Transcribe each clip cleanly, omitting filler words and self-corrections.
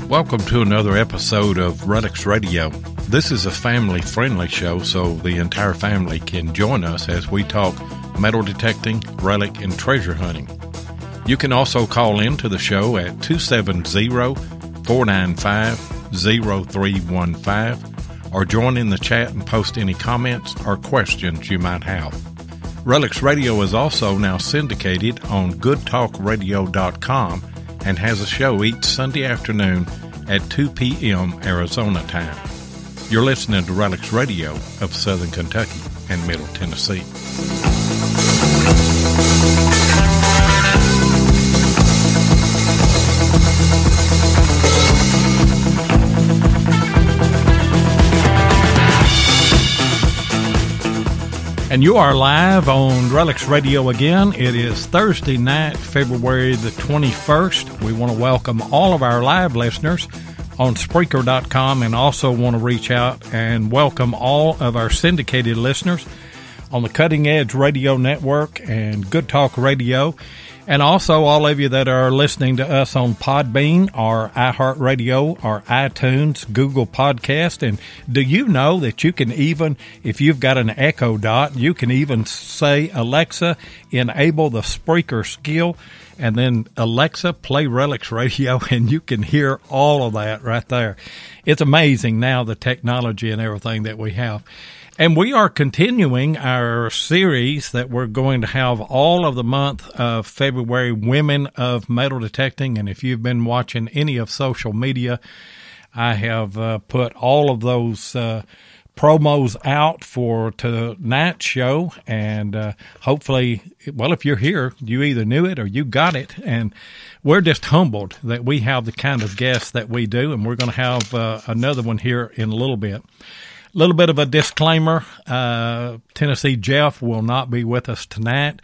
Welcome to another episode of Relic Radio. This is a family-friendly show, so the entire family can join us as we talk metal detecting, relic, and treasure hunting. You can also call in to the show at 270-495-0315 or join in the chat and post any comments or questions you might have. Relics Radio is also now syndicated on goodtalkradio.com and has a show each Sunday afternoon at 2 p.m. Arizona time. You're listening to Relics Radio of Southern Kentucky and Middle Tennessee. And you are live on Relics Radio again. It is Thursday night, February the 21st. We want to welcome all of our live listeners on Spreaker.com and also want to reach out and welcome all of our syndicated listeners on the Cutting Edge Radio Network and Good Talk Radio, and also all of you that are listening to us on Podbean or iHeartRadio or iTunes, Google Podcast. And do you know that you can even, if you've got an Echo Dot, you can even say, Alexa, enable the Spreaker skill, and then Alexa, play Relics Radio, and you can hear all of that right there. It's amazing now, the technology and everything that we have. And we are continuing our series that we're going to have all of the month of February, Women of Metal Detecting. And if you've been watching any of social media, I have put all of those promos out for tonight's show. And hopefully, well, if you're here, you either knew it or you got it. And we're just humbled that we have the kind of guests that we do. And we're going to have another one here in a little bit. A little bit of a disclaimer, Tennessee Jeff will not be with us tonight.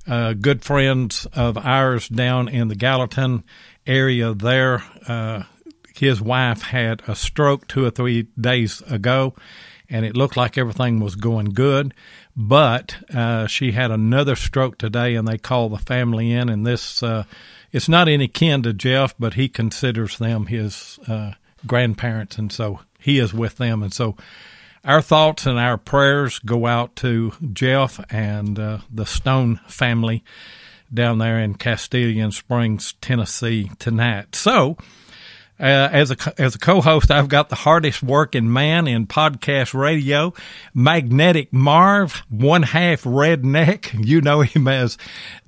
Good friends of ours down in the Gallatin area there, his wife had a stroke 2 or 3 days ago, and it looked like everything was going good. But she had another stroke today, and they called the family in, and this it's not any kin to Jeff, but he considers them his grandparents, and so he is with them. And so our thoughts and our prayers go out to Jeff and the Stone family down there in Castilian Springs, Tennessee tonight. So as a co-host, I've got the hardest working man in podcast radio, Magnetic Marv, one half redneck. You know him as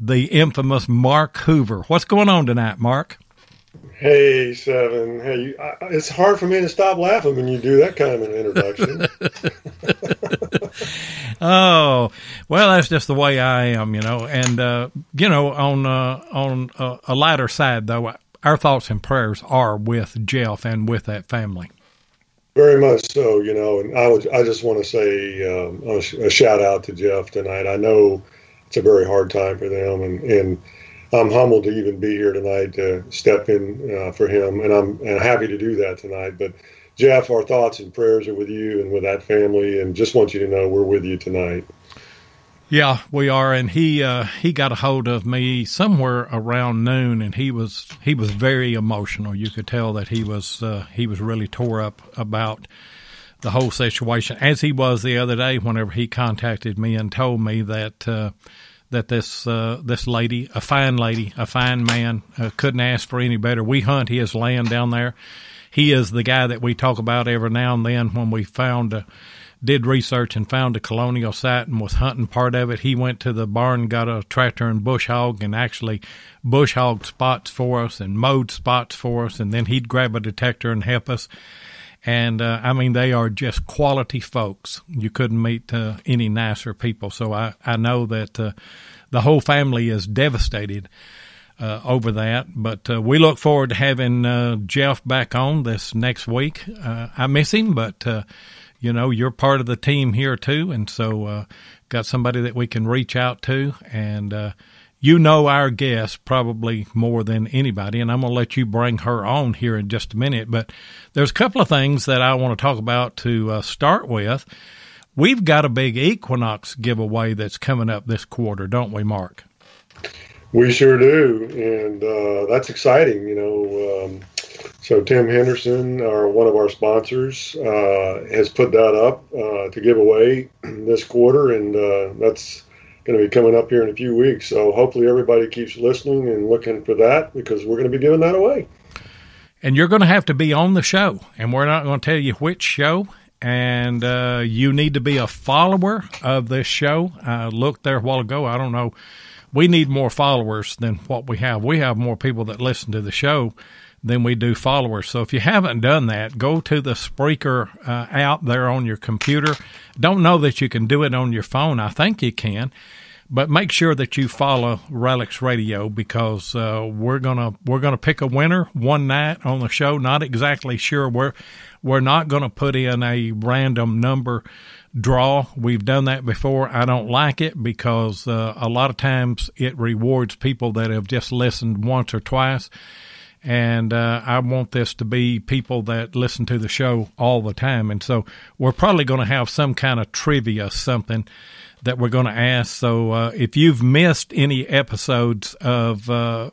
the infamous Mark Hoover. What's going on tonight, Mark? Hey, Seven. Hey, it's hard for me to stop laughing when you do that kind of an introduction. Oh, well, that's just the way I am, you know. And, on a lighter side, though, our thoughts and prayers are with Jeff and with that family. Very much so, you know. And I just want to say a shout out to Jeff tonight. I know it's a very hard time for them, and I'm humbled to even be here tonight to step in for him, and I'm happy to do that tonight. But, Jeff, our thoughts and prayers are with you and with that family, and just want you to know we're with you tonight. Yeah, we are, and he got a hold of me somewhere around noon, and he was very emotional. You could tell that he was really tore up about the whole situation, as he was the other day whenever he contacted me and told me that this lady, a fine man, couldn't ask for any better. We hunt his land down there. He is the guy that we talk about every now and then when we did research and found a colonial site and was hunting part of it. He went to the barn, got a tractor and bush hog, and actually bush hogged spots for us and mowed spots for us, and then he'd grab a detector and help us. And, they are just quality folks. You couldn't meet any nicer people. So I know that the whole family is devastated over that. But we look forward to having Jeff back on this next week. I miss him, but, you're part of the team here too. And so got somebody that we can reach out to. And our guest probably more than anybody. And I'm going to let you bring her on here in just a minute. But there's a couple of things that I want to talk about to start with. We've got a big Equinox giveaway that's coming up this quarter, don't we, Mark? We sure do, and that's exciting, So Tim Henderson, one of our sponsors, has put that up to give away this quarter, and that's going to be coming up here in a few weeks. So hopefully everybody keeps listening and looking for that, because we're going to be giving that away. And you're going to have to be on the show, and we're not going to tell you which show. And you need to be a follower of this show. I looked there a while ago. I don't know. We need more followers than what we have. We have more people that listen to the show than we do followers. So if you haven't done that, go to the Spreaker app there on your computer. Don't know that you can do it on your phone. I think you can. But make sure that you follow Relics Radio, because we're gonna pick a winner one night on the show. Not exactly sure. We're not going to put in a random number draw. We've done that before. I don't like it, because a lot of times it rewards people that have just listened once or twice. And I want this to be people that listen to the show all the time. And so we're probably going to have some kind of trivia, something that we're going to ask. So if you've missed any episodes of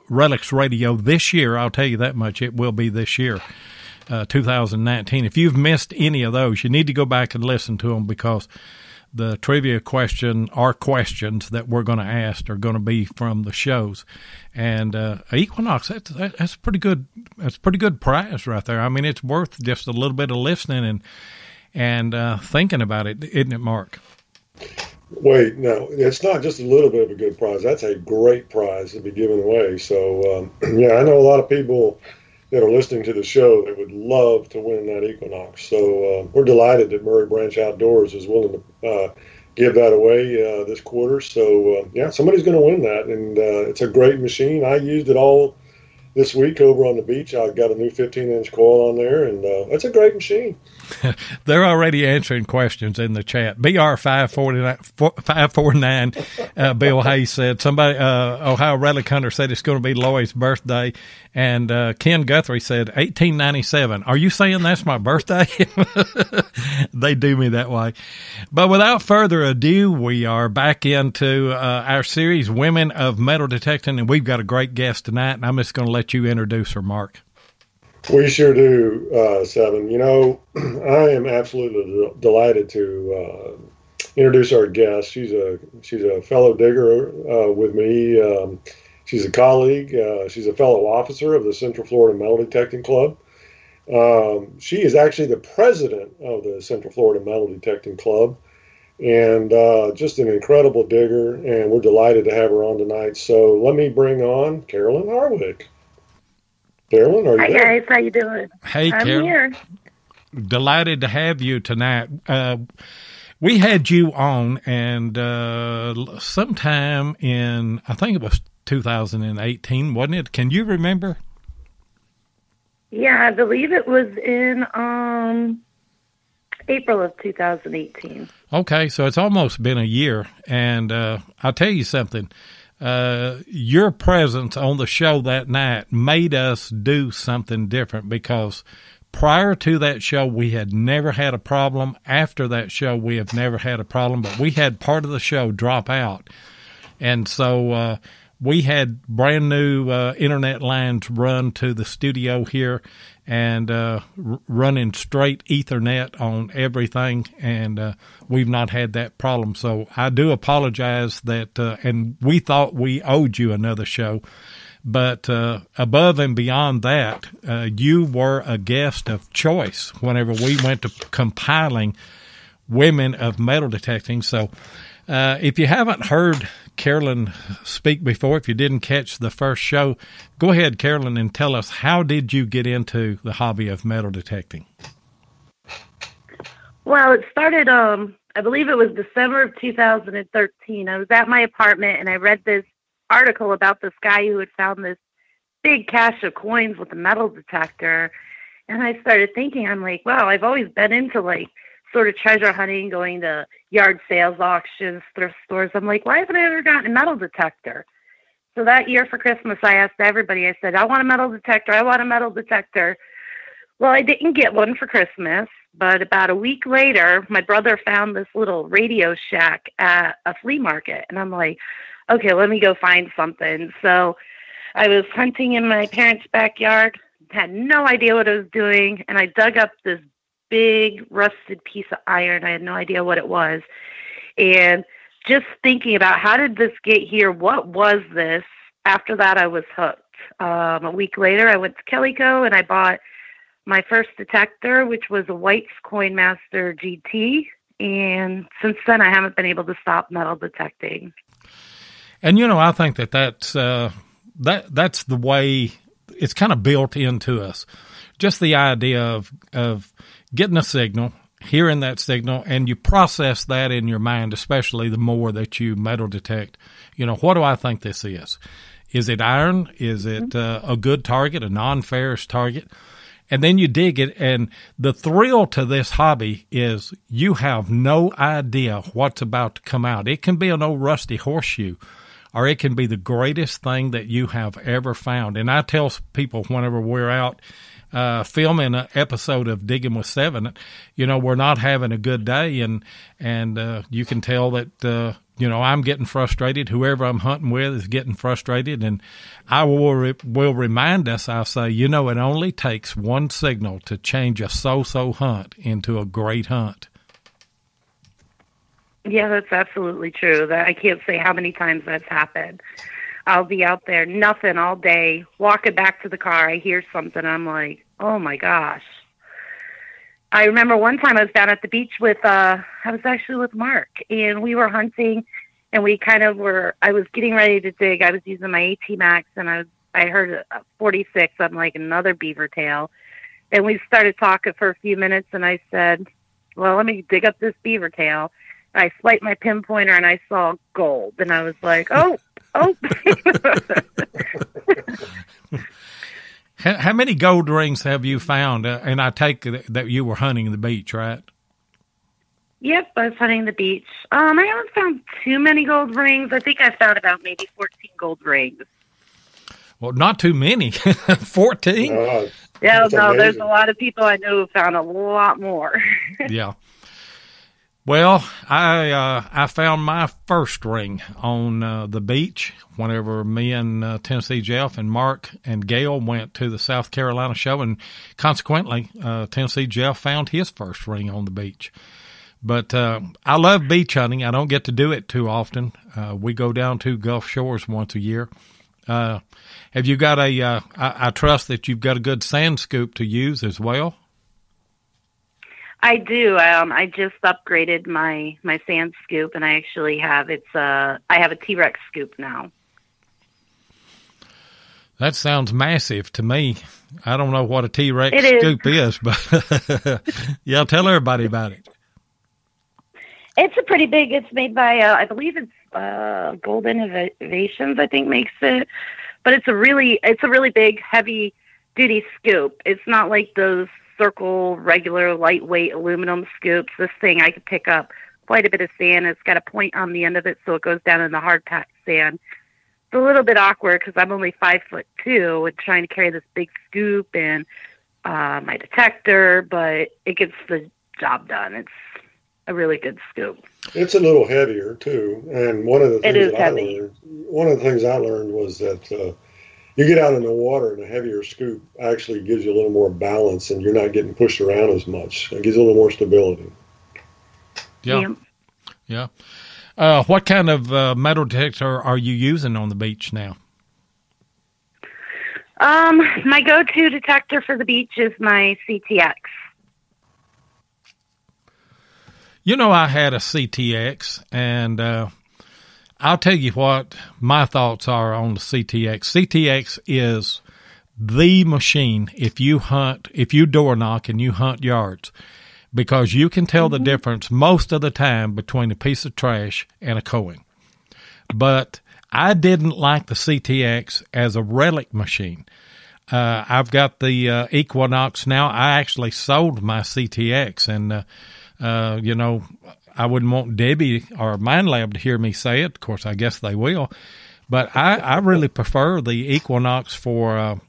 Relics Radio this year, I'll tell you that much, it will be this year, 2019. If you've missed any of those, you need to go back and listen to them, because the trivia questions that we're going to ask are going to be from the shows. And Equinox, that's pretty good. That's a pretty good prize right there. I mean, it's worth just a little bit of listening and thinking about it, isn't it, Mark? Wait, no, it's not just a little bit of a good prize. That's a great prize to be given away. So, I know a lot of people that are listening to the show that would love to win that Equinox. So we're delighted that Murray Branch Outdoors is willing to give that away this quarter. So, somebody's going to win that, and it's a great machine. I used it all this week over on the beach. I got a new 15-inch coil on there, and it's a great machine. They're already answering questions in the chat. BR549, Bill Hayes said, somebody, Ohio Relic Hunter said it's going to be Lloyd's birthday. And Ken Guthrie said, 1897. Are you saying that's my birthday? They do me that way. But without further ado, we are back into our series, Women of Metal Detecting, and we've got a great guest tonight, and I'm just going to let you introduce her, Mark. We sure do, Seven. I am absolutely delighted to introduce our guest. She's a fellow digger with me. She's a colleague. She's a fellow officer of the Central Florida Metal Detecting Club. She is actually the president of the Central Florida Metal Detecting Club, and just an incredible digger, and we're delighted to have her on tonight. So let me bring on Carolyn Harwick. Carolyn, are you there? Hi, guys. How you doing? Hey, I'm Carolyn. here. Delighted to have you tonight. We had you on, and sometime in, I think it was 2018, wasn't it? Can you remember? Yeah, I believe it was in April of 2018. Okay, so it's almost been a year, and I'll tell you something. Your presence on the show that night made us do something different, because prior to that show, we had never had a problem. After that show, we have never had a problem, but we had part of the show drop out. And so we had brand new internet lines run to the studio here, and running straight Ethernet on everything, and we've not had that problem. So I do apologize that, and we thought we owed you another show, but above and beyond that, you were a guest of choice whenever we went to compiling Women of Metal Detecting. So if you haven't heard Carolyn speak before, if you didn't catch the first show, go ahead, Carolyn, and tell us, how did you get into the hobby of metal detecting? Well, it started, I believe it was December of 2013. I was at my apartment, and I read this article about this guy who had found this big cache of coins with a metal detector. And I started thinking, I'm like, wow, I've always been into, like, sort of treasure hunting, going to yard sales, auctions, thrift stores. I'm like, why haven't I ever gotten a metal detector? So that year for Christmas, I asked everybody, I said, I want a metal detector. I want a metal detector. Well, I didn't get one for Christmas, but about a week later, my brother found this little Radio Shack at a flea market. And I'm like, okay, let me go find something. So I was hunting in my parents' backyard, had no idea what I was doing. And I dug up this big rusted piece of iron. I had no idea what it was. And just thinking about how did this get here? What was this? After that, I was hooked. A week later, I went to Kellyco and I bought my first detector, which was a White's Coinmaster GT. And since then, I haven't been able to stop metal detecting. And, I think that's the way it's kind of built into us. Just the idea of getting a signal, hearing that signal, and you process that in your mind, especially the more that you metal detect. What do I think this is? Is it iron? Is it a good target, a non-ferrous target? And then you dig it, and the thrill to this hobby is you have no idea what's about to come out. It can be an old rusty horseshoe, or it can be the greatest thing that you have ever found. And I tell people whenever we're out filming an episode of Digging with Seven, we're not having a good day, and you can tell that I'm getting frustrated. Whoever I'm hunting with is getting frustrated, and I will remind us. I say, it only takes one signal to change a so-so hunt into a great hunt. Yeah, that's absolutely true. That I can't say how many times that's happened. I'll be out there, nothing all day, walking back to the car. I hear something. I'm like, oh my gosh. I remember one time I was down at the beach I was actually with Mark, and we were hunting, and I was getting ready to dig. I was using my AT Max, and I heard a 46. I'm like, another beaver tail. And we started talking for a few minutes, and I said, well, let me dig up this beaver tail. I swiped my pinpointer, and I saw gold, and I was like, oh. How many gold rings have you found? And I take that you were hunting the beach, right? Yep, I was hunting the beach. I haven't found too many gold rings. I think I found about maybe 14 gold rings. Well, not too many. 14? Yeah, no, there's a lot of people I know who found a lot more. Yeah. Well, I found my first ring on the beach whenever me and Tennessee Jeff and Mark and Gail went to the South Carolina show, and consequently, Tennessee Jeff found his first ring on the beach. But I love beach hunting. I don't get to do it too often. We go down to Gulf Shores once a year. Have you got I trust that you've got a good sand scoop to use as well? I do. I just upgraded my sand scoop, and I actually have I have a T-Rex scoop now. That sounds massive to me. I don't know what a T-Rex scoop is, but yeah, tell everybody about it. It's a pretty big. It's made by I believe it's Gold Innovations, I think, makes it. But it's a really big, heavy duty scoop. It's not like those circle, regular, lightweight aluminum scoops. This thing, I could pick up quite a bit of sand. It's got a point on the end of it, so it goes down in the hard packed sand. It's a little bit awkward because I'm only 5'2" and trying to carry this big scoop and my detector, but it gets the job done. It's a really good scoop. It's a little heavier too, and one of the things I learned was that you get out in the water and a heavier scoop actually gives you a little more balance, and you're not getting pushed around as much. It gives you a little more stability. Yeah. What kind of metal detector are you using on the beach now? My go-to detector for the beach is my CTX. I had a CTX, and I'll tell you what my thoughts are on the CTX. CTX is the machine if you door knock and you hunt yards, because you can tell the difference most of the time between a piece of trash and a coin. But I didn't like the CTX as a Relic machine. I've got the Equinox now. I actually sold my CTX, and You know, I wouldn't want Debbie or MindLab to hear me say it. Of course, I guess they will. But I really prefer the Equinox for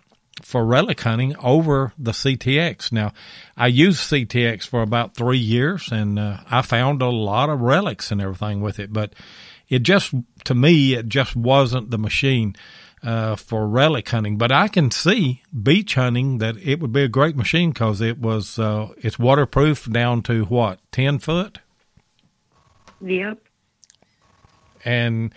relic hunting over the CTX. Now, I used CTX for about 3 years, and I found a lot of relics and everything with it. But it just, to me, it just wasn't the machine for relic hunting. But I can see beach hunting that it would be a great machine because it's waterproof down to what, 10 foot? Yep. And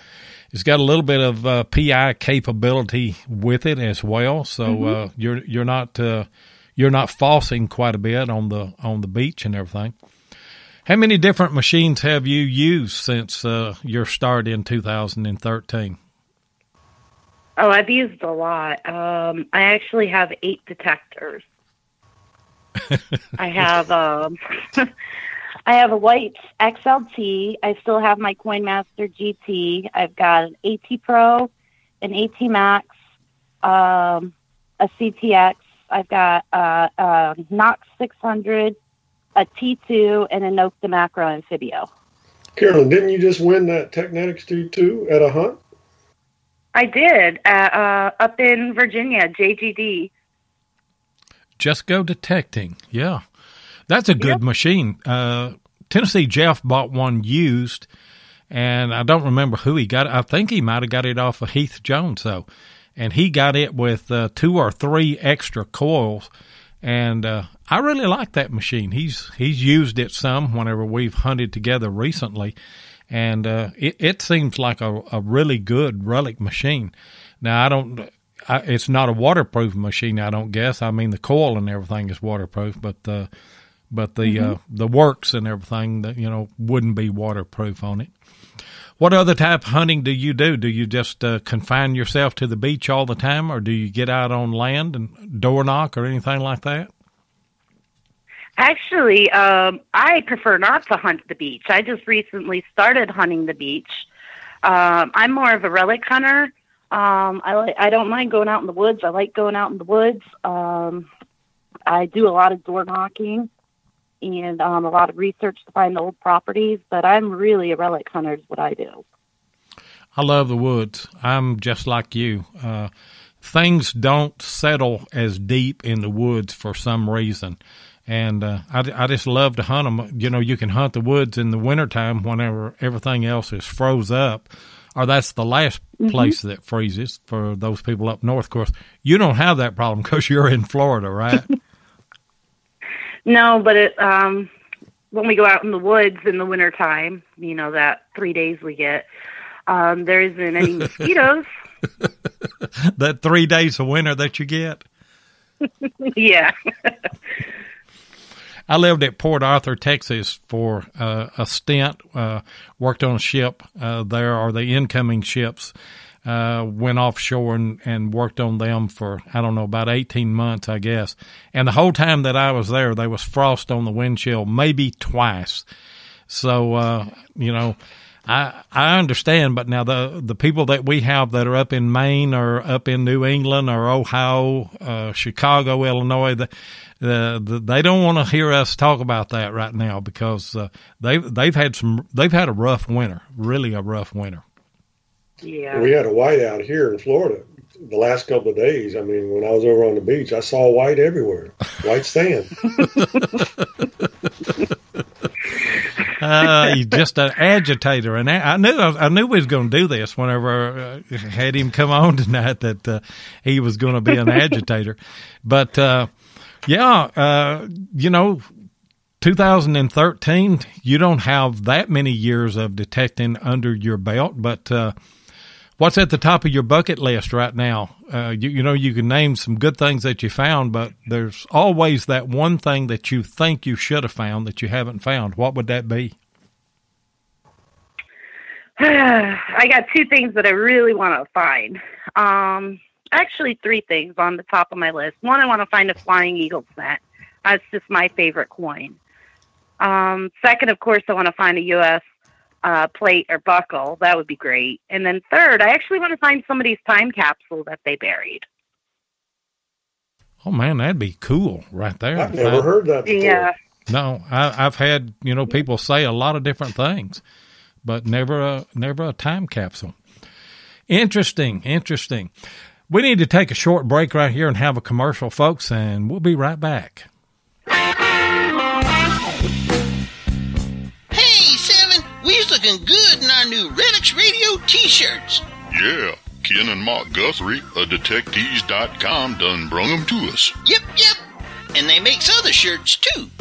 it's got a little bit of PI capability with it as well. So you're not falsing quite a bit on the beach and everything. How many different machines have you used since your start in 2013? Oh, I've used a lot. I actually have 8 detectors. I have I have a white XLT. I still have my CoinMaster GT. I've got an AT Pro, an AT Max, a CTX. I've got a Knox 600, a T2, and a Nocta Macro Amphibio. Carolyn, didn't you just win that Technetics T2 at a hunt? I did, up in Virginia, JGD. Just Go Detecting, yeah. That's a good machine. Tennessee Jeff bought one used, and I don't remember who he got it. I think he might have got it off of Heath Jones, though. And he got it with 2 or 3 extra coils, and I really like that machine. He's used it some whenever we've hunted together recently, and it seems like a really good relic machine. Now, it's not a waterproof machine, I don't guess. I mean, the coil and everything is waterproof, but the works and everything that, you know, wouldn't be waterproof on it. What other type of hunting do you do? Do you just confine yourself to the beach all the time, or do you get out on land and door knock or anything like that? Actually, I prefer not to hunt the beach. I just recently started hunting the beach. I'm more of a relic hunter. I don't mind going out in the woods. I like going out in the woods. I do a lot of door knocking and a lot of research to find old properties, but I'm really a relic hunter is what I do. I love the woods. I'm just like you. Things don't settle as deep in the woods for some reason. And I just love to hunt them. You know, you can hunt the woods in the wintertime whenever everything else is froze up, or that's the last place that freezes for those people up north. Of course, you don't have that problem because you're in Florida, right? No, but when we go out in the woods in the wintertime, you know, that 3 days we get, there isn't any mosquitoes. That 3 days of winter that you get? Yeah. I lived at Port Arthur, Texas for a stint, worked on a ship there, or the incoming ships, went offshore and worked on them for, I don't know, about 18 months, I guess. And the whole time that I was there was frost on the windshield, maybe twice. So, you know, I understand, but now the people that we have that are up in Maine or up in New England or Ohio, Chicago, Illinois, they don't want to hear us talk about that right now because they've had a rough winter, really a rough winter. Yeah, we had a whiteout here in Florida the last couple of days. I mean, when I was over on the beach, I saw white everywhere, white sand. He's just an agitator, and I knew we was going to do this whenever I had him come on tonight. That he was going to be an agitator, but you know, 2013. You don't have that many years of detecting under your belt, but what's at the top of your bucket list right now? You know, you can name some good things that you found, but there's always that one thing that you think you should have found that you haven't found. What would that be? I got 2 things that I really want to find. Actually, 3 things on the top of my list. One, I want to find a flying eagle scent. That's just my favorite coin. Second, of course, I want to find a U.S. Plate or buckle. That would be great. And then third, I actually want to find somebody's time capsule that they buried. Oh man, that'd be cool right there. I've never heard that before. Yeah. No, I've had, people say a lot of different things, but never a time capsule. Interesting. We need to take a short break right here and have a commercial, folks, and we'll be right back. Hey, Seven, we's looking good in our new Relic Radio t-shirts. Yeah, Ken and Mark Guthrie of Detectors.com done brung them to us. Yep. And they makes other shirts, too.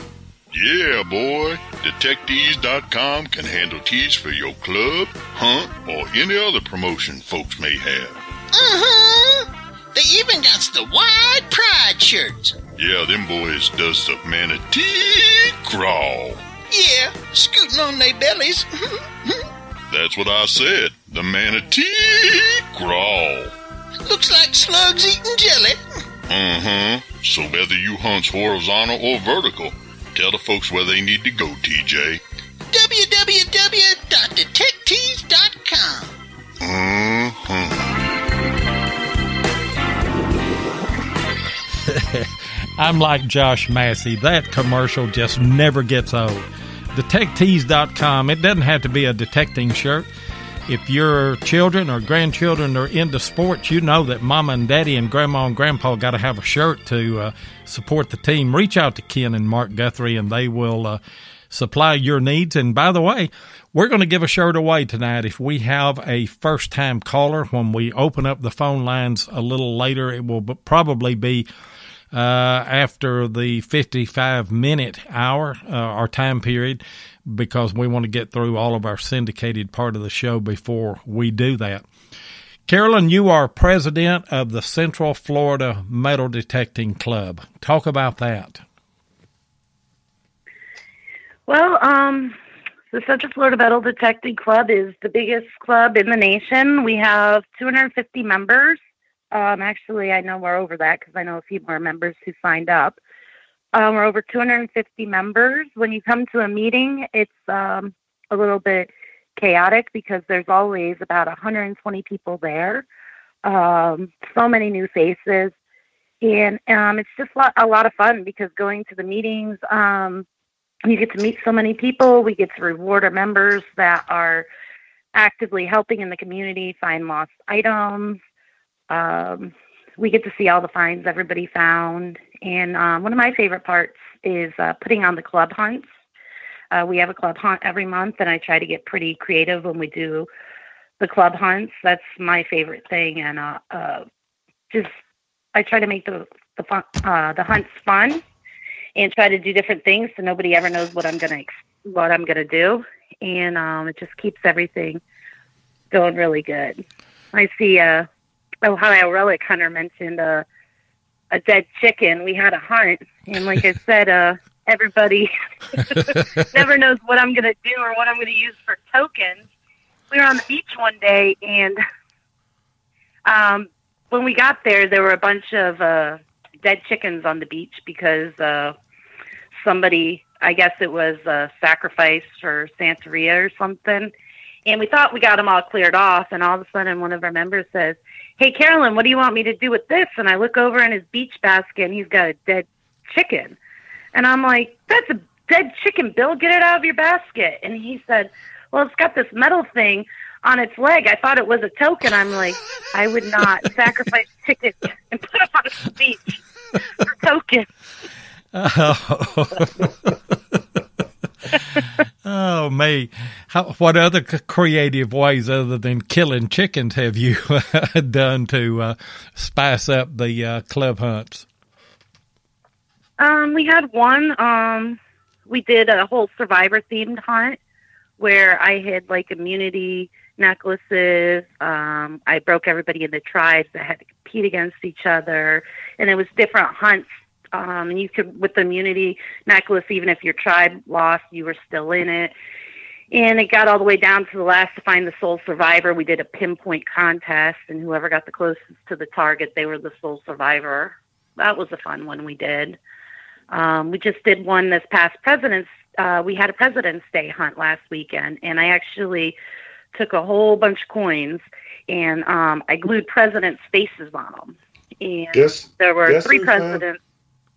Yeah, boy. Detectors.com can handle tees for your club, hunt, or any other promotion folks may have. They even got the Wide Pride shirts. Yeah, them boys does the manatee crawl. Yeah, scooting on their bellies. That's what I said. The manatee crawl. Looks like slugs eating jelly. So whether you hunt horizontal or vertical, tell the folks where they need to go, TJ. www.detectors.com. I'm like Josh Massey. That commercial just never gets old. Detectors.com. It doesn't have to be a detecting shirt. If your children or grandchildren are into sports, you know that Mama and Daddy and Grandma and Grandpa got to have a shirt to support the team. Reach out to Ken and Mark Guthrie, and they will supply your needs. And by the way, we're going to give a shirt away tonight. If we have a first-time caller, when we open up the phone lines a little later, it will probably be after the 55-minute hour, our time period, because we want to get through all of our syndicated part of the show before we do that. Carolyn, you are president of the Central Florida Metal Detecting Club. Talk about that. Well, the Central Florida Metal Detecting Club is the biggest club in the nation. We have 250 members. Actually, I know we're over that because I know a few more members who signed up. We're over 250 members. When you come to a meeting, it's a little bit chaotic because there's always about 120 people there. So many new faces. And it's just a lot of fun because going to the meetings, you get to meet so many people. We get to reward our members that are actively helping in the community find lost items. We get to see all the finds everybody found. And one of my favorite parts is putting on the club hunts. We have a club hunt every month, and I try to get pretty creative when we do the club hunts. That's my favorite thing. And I try to make the hunts fun and try to do different things so nobody ever knows what I'm gonna do. And it just keeps everything going really good. I see Ohio Relic hunter mentioned a dead chicken. We had a hunt, and like I said, everybody never knows what I'm going to do or what I'm going to use for tokens. We were on the beach one day, and when we got there were a bunch of dead chickens on the beach because somebody, I guess it was a sacrifice for Santeria or something. And we thought we got them all cleared off, and all of a sudden one of our members says, "Hey, Carolyn, what do you want me to do with this?" And I look over in his beach basket, and he's got a dead chicken. And I'm like, "That's a dead chicken, Bill. Get it out of your basket." And he said, "Well, it's got this metal thing on its leg. I thought it was a token." I'm like, I would not sacrifice chickens and put them on a beach for tokens. Oh, me. What other creative ways other than killing chickens have you done to spice up the club hunts? We had one. We did a whole survivor-themed hunt where I had, like, immunity necklaces. I broke everybody into tribes that had to compete against each other. And it was different hunts. And you could, with the immunity necklace, even if your tribe lost, you were still in it. And it got all the way down to the last to find the sole survivor. We did a pinpoint contest, and whoever got the closest to the target, they were the sole survivor. That was a fun one we did. We just did one this past we had a President's Day hunt last weekend, and I actually took a whole bunch of coins, and I glued presidents' faces on them. And there were 3 presidents.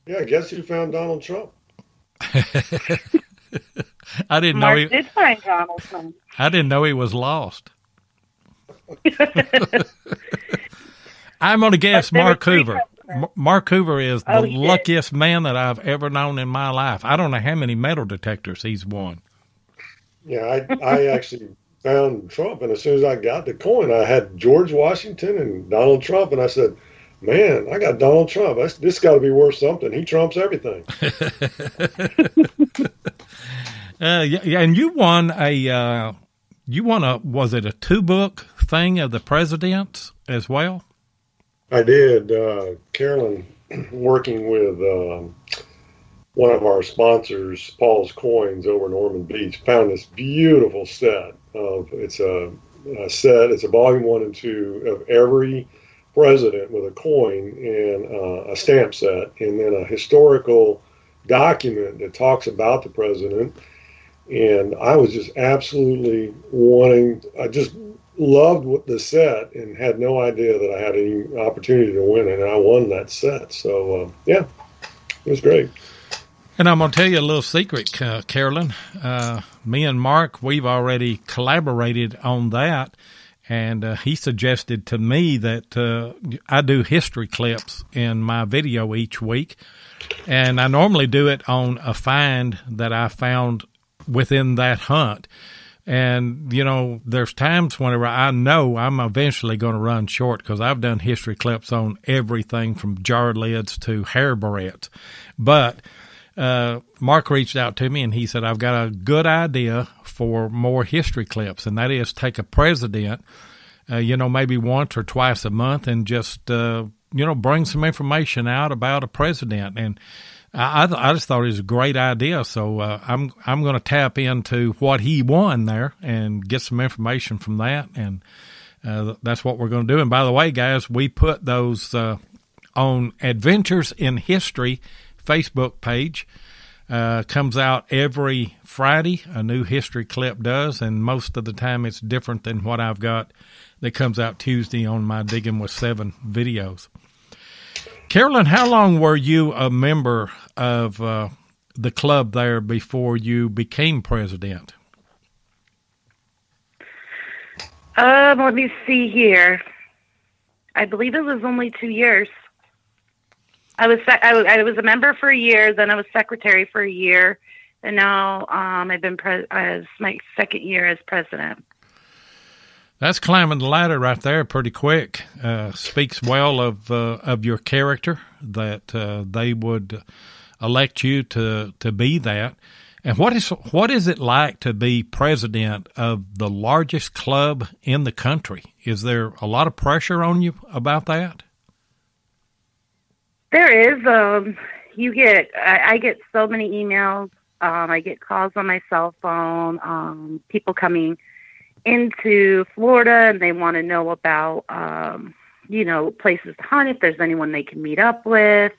I guess you found Donald Trump. I didn't Mark know he did find Donaldson. I didn't know he was lost. I'm going to guess Mark Hoover. Mark Hoover is the luckiest man that I've ever known in my life. I don't know how many metal detectors he's won. Yeah, I actually found Trump, and as soon as I got the coin, I had George Washington and Donald Trump, and I said, man, I got Donald Trump. This got to be worth something. He trumps everything. Yeah, and you won a was it a 2-book thing of the presidents as well? I did. Carolyn, working with one of our sponsors, Paul's Coins over in Ormond Beach, found this beautiful set of, it's a volume 1 and 2 of every president with a coin and a stamp set, and then a historical document that talks about the president. And I was just absolutely I just loved the set and had no idea that I had any opportunity to win it, and I won that set. So, yeah, it was great. And I'm going to tell you a little secret, Carolyn. Me and Mark, we've already collaborated on that, and he suggested to me that I do history clips in my video each week, and I normally do it on a find that I found within that hunt. And, you know, there's times whenever I know I'm eventually going to run short because I've done history clips on everything from jar lids to hair barrettes. But Mark reached out to me and he said, I've got a good idea for more history clips, and that is take a president, maybe once or twice a month and just, bring some information out about a president. And I just thought it was a great idea, so I'm going to tap into what he won there and get some information from that, and that's what we're going to do. And by the way, guys, we put those on Adventures in History Facebook page. Comes out every Friday, a new history clip does, and most of the time it's different than what I've got that comes out Tuesday on my Digging with 7 videos. Carolyn, how long were you a member of the club there before you became president? Let me see here. I believe it was only 2 years. I was a member for a year, then I was secretary for a year, and now I've been as my second year as president. That's climbing the ladder right there pretty quick. Speaks well of your character that they would elect you to be that. And what is it like to be president of the largest club in the country? Is there a lot of pressure on you about that? There is. I get so many emails. I get calls on my cell phone. People coming into Florida and they want to know about, places to hunt, if there's anyone they can meet up with,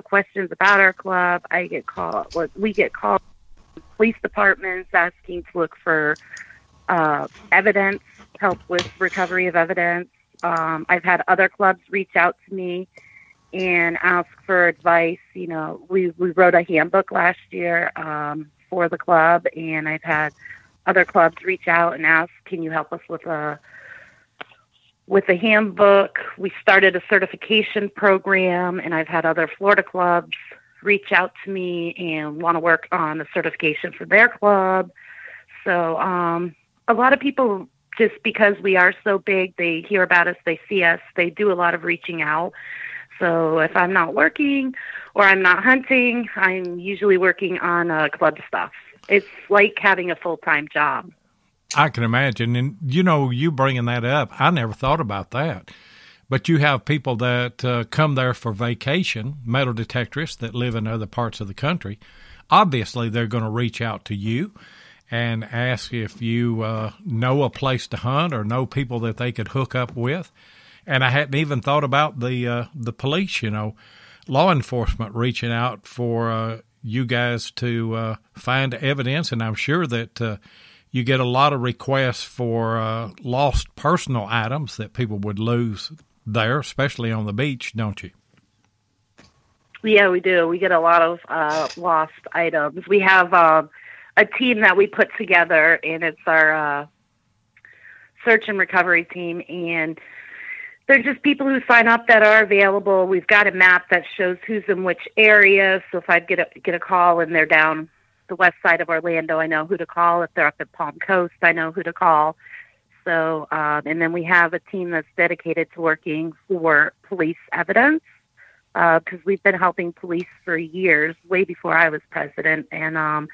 questions about our club. We get calls from police departments asking to look for evidence, help with recovery of evidence. I've had other clubs reach out to me and ask for advice. We wrote a handbook last year for the club, and I've had other clubs reach out and ask, can you help us with a handbook? We started a certification program, and I've had other Florida clubs reach out to me and want to work on a certification for their club. So a lot of people, just because we are so big, they hear about us, they see us, they do a lot of reaching out. So if I'm not working or I'm not hunting, I'm usually working on club stuff. It's like having a full-time job. I can imagine. And, you bringing that up, I never thought about that. But you have people that come there for vacation, metal detectorists that live in other parts of the country. Obviously, they're going to reach out to you and ask if you know a place to hunt or know people that they could hook up with. And I hadn't even thought about the police, law enforcement reaching out for you guys to find evidence. And I'm sure that you get a lot of requests for lost personal items that people would lose there, especially on the beach, don't you? Yeah, we do. We get a lot of lost items. We have a team that we put together, and it's our search and recovery team, and they're just people who sign up that are available. We've got a map that shows who's in which area, so if I get a call and they're down the west side of Orlando, I know who to call. If they're up at Palm Coast, I know who to call. So, and then we have a team that's dedicated to working for police evidence, because we've been helping police for years, way before I was president, and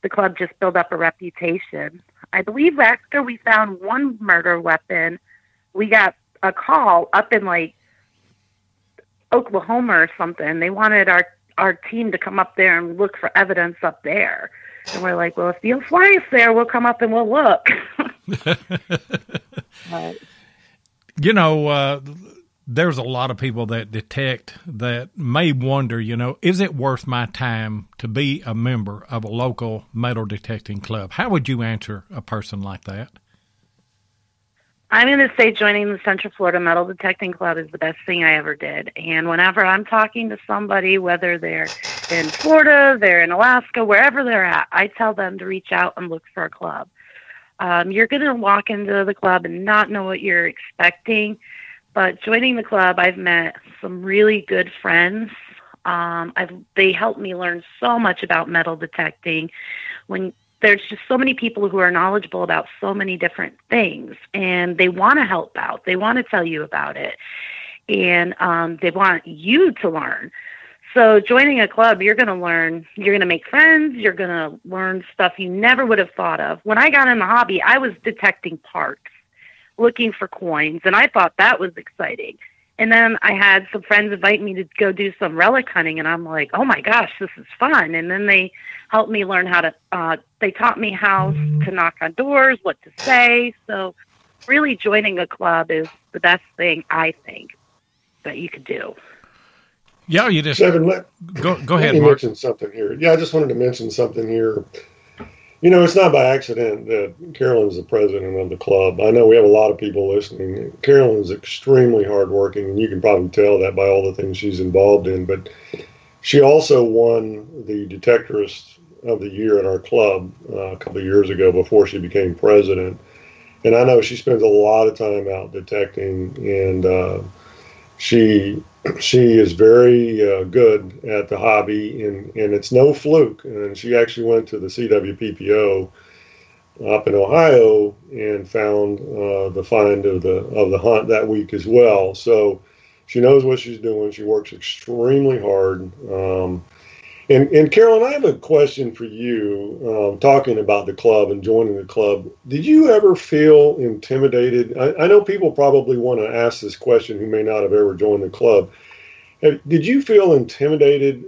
the club just built up a reputation. I believe after we found one murder weapon, we got a call up in like Oklahoma or something. They wanted our team to come up there and look for evidence up there. And we're like, well, if you'll fly us there, we'll come up and we'll look. You know, there's a lot of people that detect that may wonder, you know, is it worth my time to be a member of a local metal detecting club? How would you answer a person like that? I'm going to say joining the Central Florida Metal Detecting Club is the best thing I ever did. And whenever I'm talking to somebody, whether they're in Florida, they're in Alaska, wherever they're at, I tell them to reach out and look for a club. You're going to walk into the club and not know what you're expecting. But joining the club, I've met some really good friends. They helped me learn so much about metal detecting. When there's just so many people who are knowledgeable about so many different things, and they want to help out. They want to tell you about it, and they want you to learn. So joining a club, you're going to learn, you're going to make friends, you're going to learn stuff you never would have thought of. When I got in the hobby, I was detecting parts, looking for coins, and I thought that was exciting. And then I had some friends invite me to go do some relic hunting, and I'm like, oh my gosh, this is fun. And then they helped me learn how to, they taught me how to knock on doors, what to say. So really joining a club is the best thing, I think, that you could do. Yeah, you just Kevin, go ahead, let me Mark. mention something here. Yeah, I just wanted to mention something here. You know, it's not by accident that Carolyn's the president of the club. I know we have a lot of people listening. Carolyn's extremely hardworking, and you can probably tell that by all the things she's involved in. But she also won the Detectorist of the Year at our club a couple of years ago before she became president. And I know she spends a lot of time out detecting, and she is very good at the hobby, and it's no fluke. And she actually went to the CWPPO up in Ohio and found the find of the hunt that week as well. So she knows what she's doing. She works extremely hard. And Carolyn, I have a question for you, talking about the club and joining the club. Did you ever feel intimidated? I know people probably want to ask this question who may not have ever joined the club. Did you feel intimidated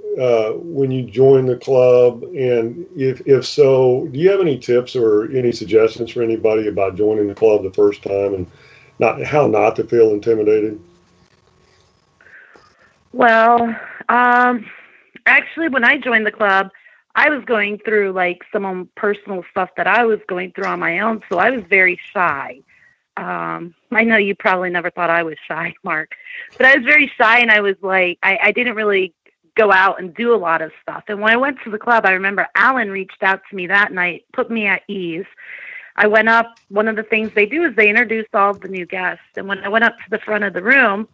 when you joined the club? And if so, do you have any tips or any suggestions for anybody about joining the club the first time and how not to feel intimidated? Well, actually, when I joined the club, I was going through like some personal stuff that I was going through on my own, so I was very shy. I know you probably never thought I was shy, Mark, but I was very shy, and I was like, I didn't really go out and do a lot of stuff. And when I went to the club, I remember Alan reached out to me that night, put me at ease. I went up. One of the things they do is they introduce all of the new guests. And when I went up to the front of the room,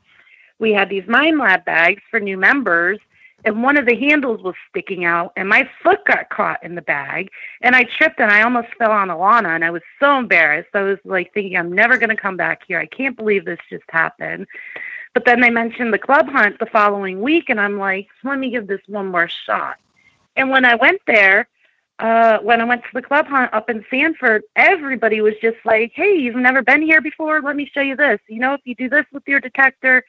we had these Mind Lab bags for new members, and one of the handles was sticking out, and my foot got caught in the bag, and I tripped, and I almost fell on Alana, and I was so embarrassed. I was like thinking, I'm never going to come back here. I can't believe this just happened. But then they mentioned the club hunt the following week, and I'm like, let me give this one more shot. And when I went there, when I went to the club hunt up in Sanford, everybody was just like, hey, you've never been here before? Let me show you this. You know, if you do this with your detector.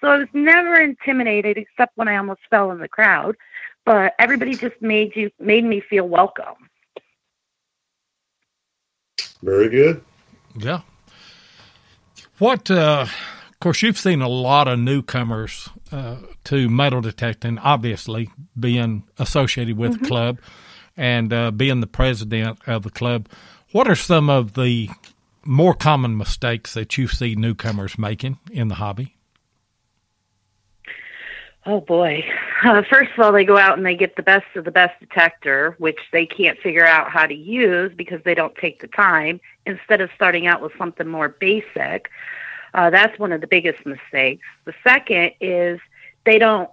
So I was never intimidated, except when I almost fell in the crowd. But everybody just made me feel welcome. Very good. Yeah. What, of course, you've seen a lot of newcomers to metal detecting, obviously being associated with the club and being the president of the club. What are some of the more common mistakes that you see newcomers making in the hobby? Oh, boy. First of all, they go out and they get the best of the best detector, which they can't figure out how to use because they don't take the time, instead of starting out with something more basic. That's one of the biggest mistakes. The second is they don't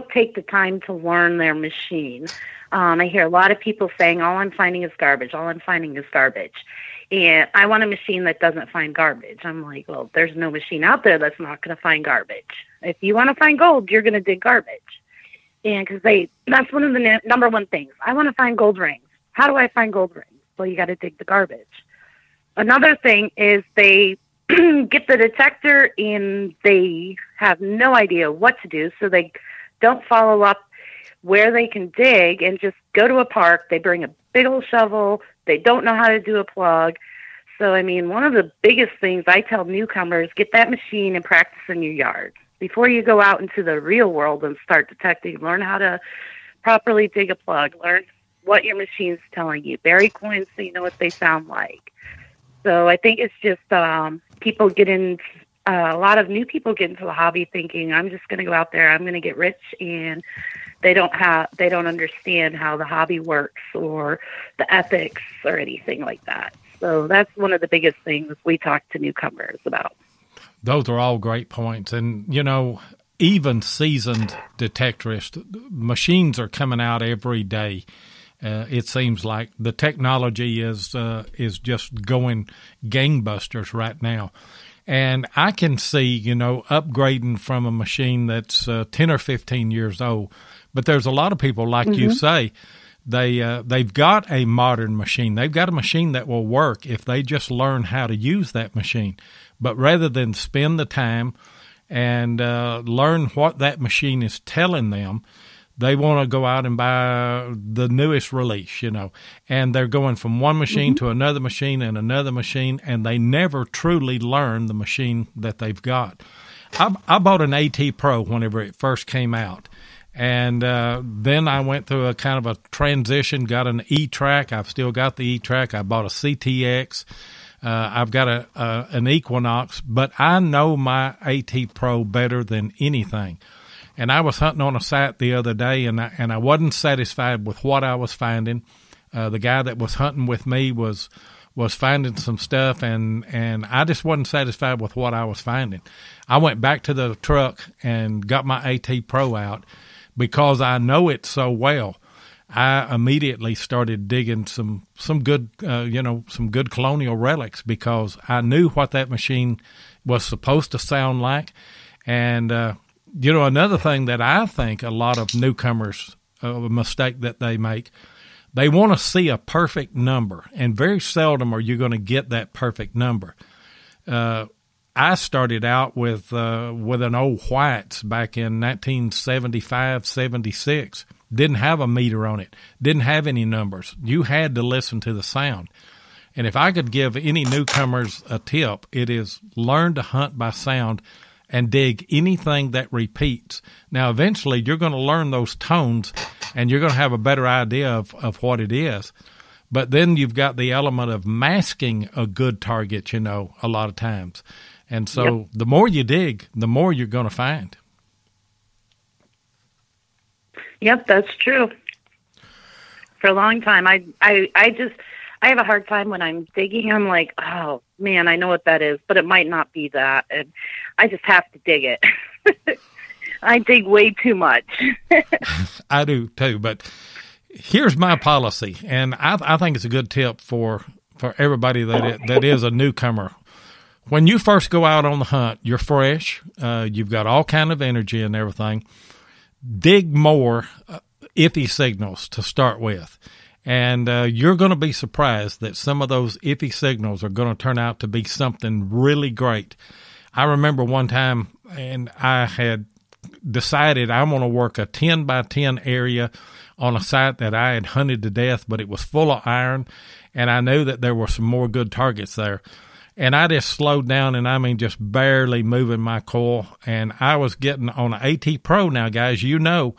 take the time to learn their machine. I hear a lot of people saying, all I'm finding is garbage. All I'm finding is garbage. And I want a machine that doesn't find garbage. I'm like, well, there's no machine out there that's not going to find garbage. If you want to find gold, you're going to dig garbage. And that's one of the number one things. I want to find gold rings. How do I find gold rings? Well, you got to dig the garbage. Another thing is they get the detector and they have no idea what to do. So they don't follow up where they can dig and just go to a park. They bring a big old shovel. They don't know how to do a plug. So, I mean, one of the biggest things I tell newcomers, get that machine and practice in your yard. Before you go out into the real world and start detecting, learn how to properly dig a plug. Learn what your machine's telling you. Bury coins so you know what they sound like. So I think it's just people get in. A lot of new people get into the hobby thinking, I'm just going to go out there, I'm going to get rich, and they don't understand how the hobby works or the ethics or anything like that. So that's one of the biggest things we talk to newcomers about. Those are all great points. And, you know, even seasoned detectorists, machines are coming out every day. It seems like the technology is just going gangbusters right now. And I can see, you know, upgrading from a machine that's 10 or 15 years old. But there's a lot of people, like you say, they've got a modern machine. They've got a machine that will work if they just learn how to use that machine. But rather than spend the time and learn what that machine is telling them, they want to go out and buy the newest release, you know, and they're going from one machine to another machine and another machine, and they never truly learn the machine that they've got. I bought an AT Pro whenever it first came out, and then I went through a kind of a transition, got an E-Track. I've still got the E-Track. I bought a CTX. I've got an Equinox, but I know my AT Pro better than anything. And I was hunting on a site the other day, and I wasn't satisfied with what I was finding. The guy that was hunting with me was finding some stuff, and I just wasn't satisfied with what I was finding. I went back to the truck and got my AT Pro out because I know it so well. I immediately started digging some good, some good colonial relics because I knew what that machine was supposed to sound like, and you know, another thing that I think a lot of newcomers, a mistake that they make, they want to see a perfect number, and very seldom are you going to get that perfect number. I started out with an old Whites back in 1975, 76. Didn't have a meter on it. Didn't have any numbers. You had to listen to the sound. And if I could give any newcomers a tip, it is learn to hunt by sound and dig anything that repeats. Now, eventually, you're going to learn those tones, and you're going to have a better idea of what it is. But then you've got the element of masking a good target, you know, a lot of times. And so the more you dig, the more you're going to find. Yep, that's true. For a long time, I have a hard time when I'm digging. I'm like, oh, man, I know what that is, but it might not be that. And I just have to dig it. I dig way too much. I do too, but here's my policy, and I think it's a good tip for everybody that is a newcomer. When you first go out on the hunt, you're fresh. You've got all kind of energy and everything. Dig more iffy signals to start with. And you're going to be surprised that some of those iffy signals are going to turn out to be something really great. I remember one time, and I had decided I want to work a 10 by 10 area on a site that I had hunted to death, but it was full of iron, and I knew that there were some more good targets there. And I just slowed down, and I mean just barely moving my coil, and I was getting on an AT Pro now, guys, you know,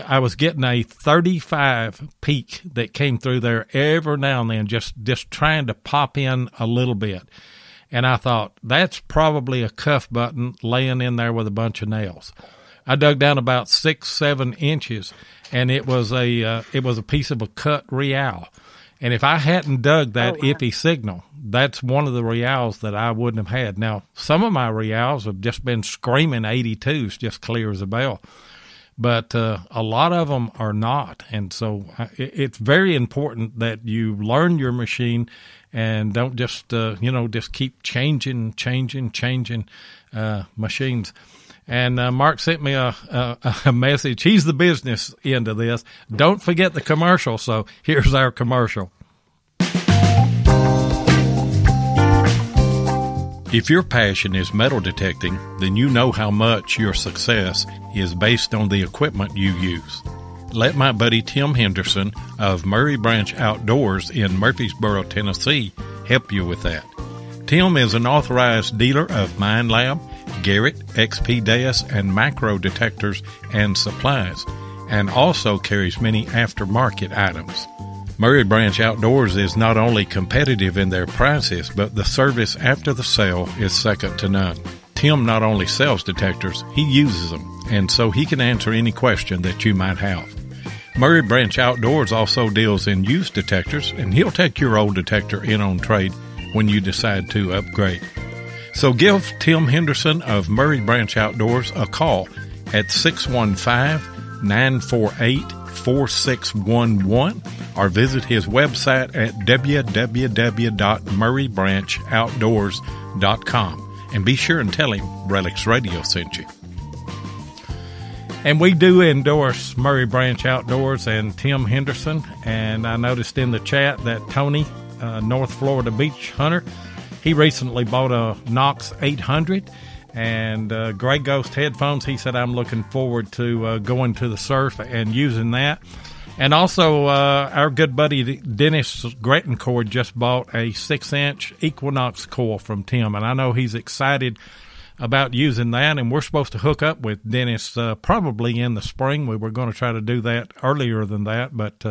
I was getting a 35 peak that came through there every now and then, just trying to pop in a little bit. And I thought, that's probably a cuff button laying in there with a bunch of nails. I dug down about 6-7 inches, and it was a piece of a cut real. And if I hadn't dug that iffy signal, that's one of the reals that I wouldn't have had. Now, some of my reals have just been screaming 82s, just clear as a bell. But a lot of them are not. And so it's very important that you learn your machine and don't just, just keep changing machines. And Mark sent me a message. He's the business end of this. Don't forget the commercial. So here's our commercial. If your passion is metal detecting, then you know how much your success is based on the equipment you use. Let my buddy Tim Henderson of Murray Branch Outdoors in Murfreesboro, Tennessee, help you with that. Tim is an authorized dealer of Mine Lab, Garrett, XP-DES, and macro detectors and supplies, and also carries many aftermarket items. Murray Branch Outdoors is not only competitive in their prices, but the service after the sale is second to none. Tim not only sells detectors, he uses them, and so he can answer any question that you might have. Murray Branch Outdoors also deals in used detectors, and he'll take your old detector in on trade when you decide to upgrade. So give Tim Henderson of Murray Branch Outdoors a call at 615-948-4611 or visit his website at www.murraybranchoutdoors.com and be sure and tell him Relic's Radio sent you. And we do endorse Murray Branch Outdoors and Tim Henderson, and I noticed in the chat that Tony, North Florida Beach Hunter, he recently bought a Knox 800 and Grey Ghost headphones. He said, I'm looking forward to going to the surf and using that. And also, our good buddy Dennis Grettencourt just bought a 6-inch Equinox coil from Tim, and I know he's excited about using that, and we're supposed to hook up with Dennis probably in the spring. We were going to try to do that earlier than that, but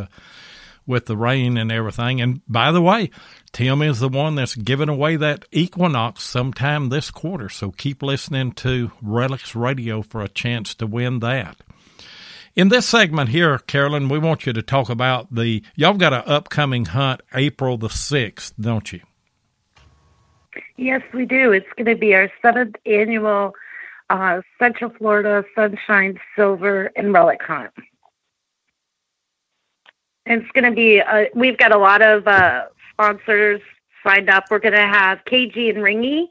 with the rain and everything. And by the way, Tim is the one that's giving away that Equinox sometime this quarter, so keep listening to Relic's Radio for a chance to win that. In this segment here, Carolyn, we want you to talk about y'all got an upcoming hunt April the 6th, don't you? Yes, we do. It's going to be our 7th annual Central Florida Sunshine, Silver, and Relic Hunt. And it's going to be, we've got a lot of sponsors signed up. We're going to have KG and Ringy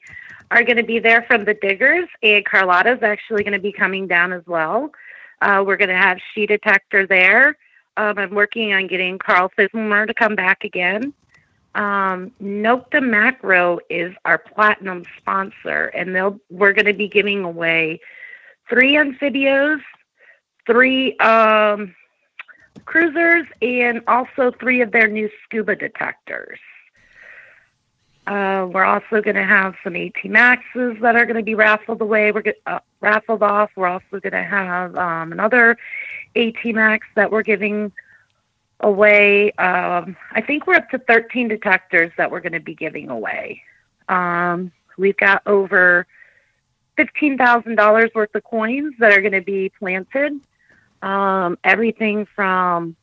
are going to be there from the Diggers, and Carlotta's actually going to be coming down as well. We're going to have She Detector there. I'm working on getting Carl Fismelmer to come back again. Nocta Macro is our platinum sponsor, and we're going to be giving away 3 amphibios, 3 cruisers, and also 3 of their new scuba detectors. We're also going to have some AT Maxes that are going to be raffled away. Raffled off. We're also going to have another AT Max that we're giving away. I think we're up to 13 detectors that we're going to be giving away. We've got over $15,000 worth of coins that are going to be planted. Everything from,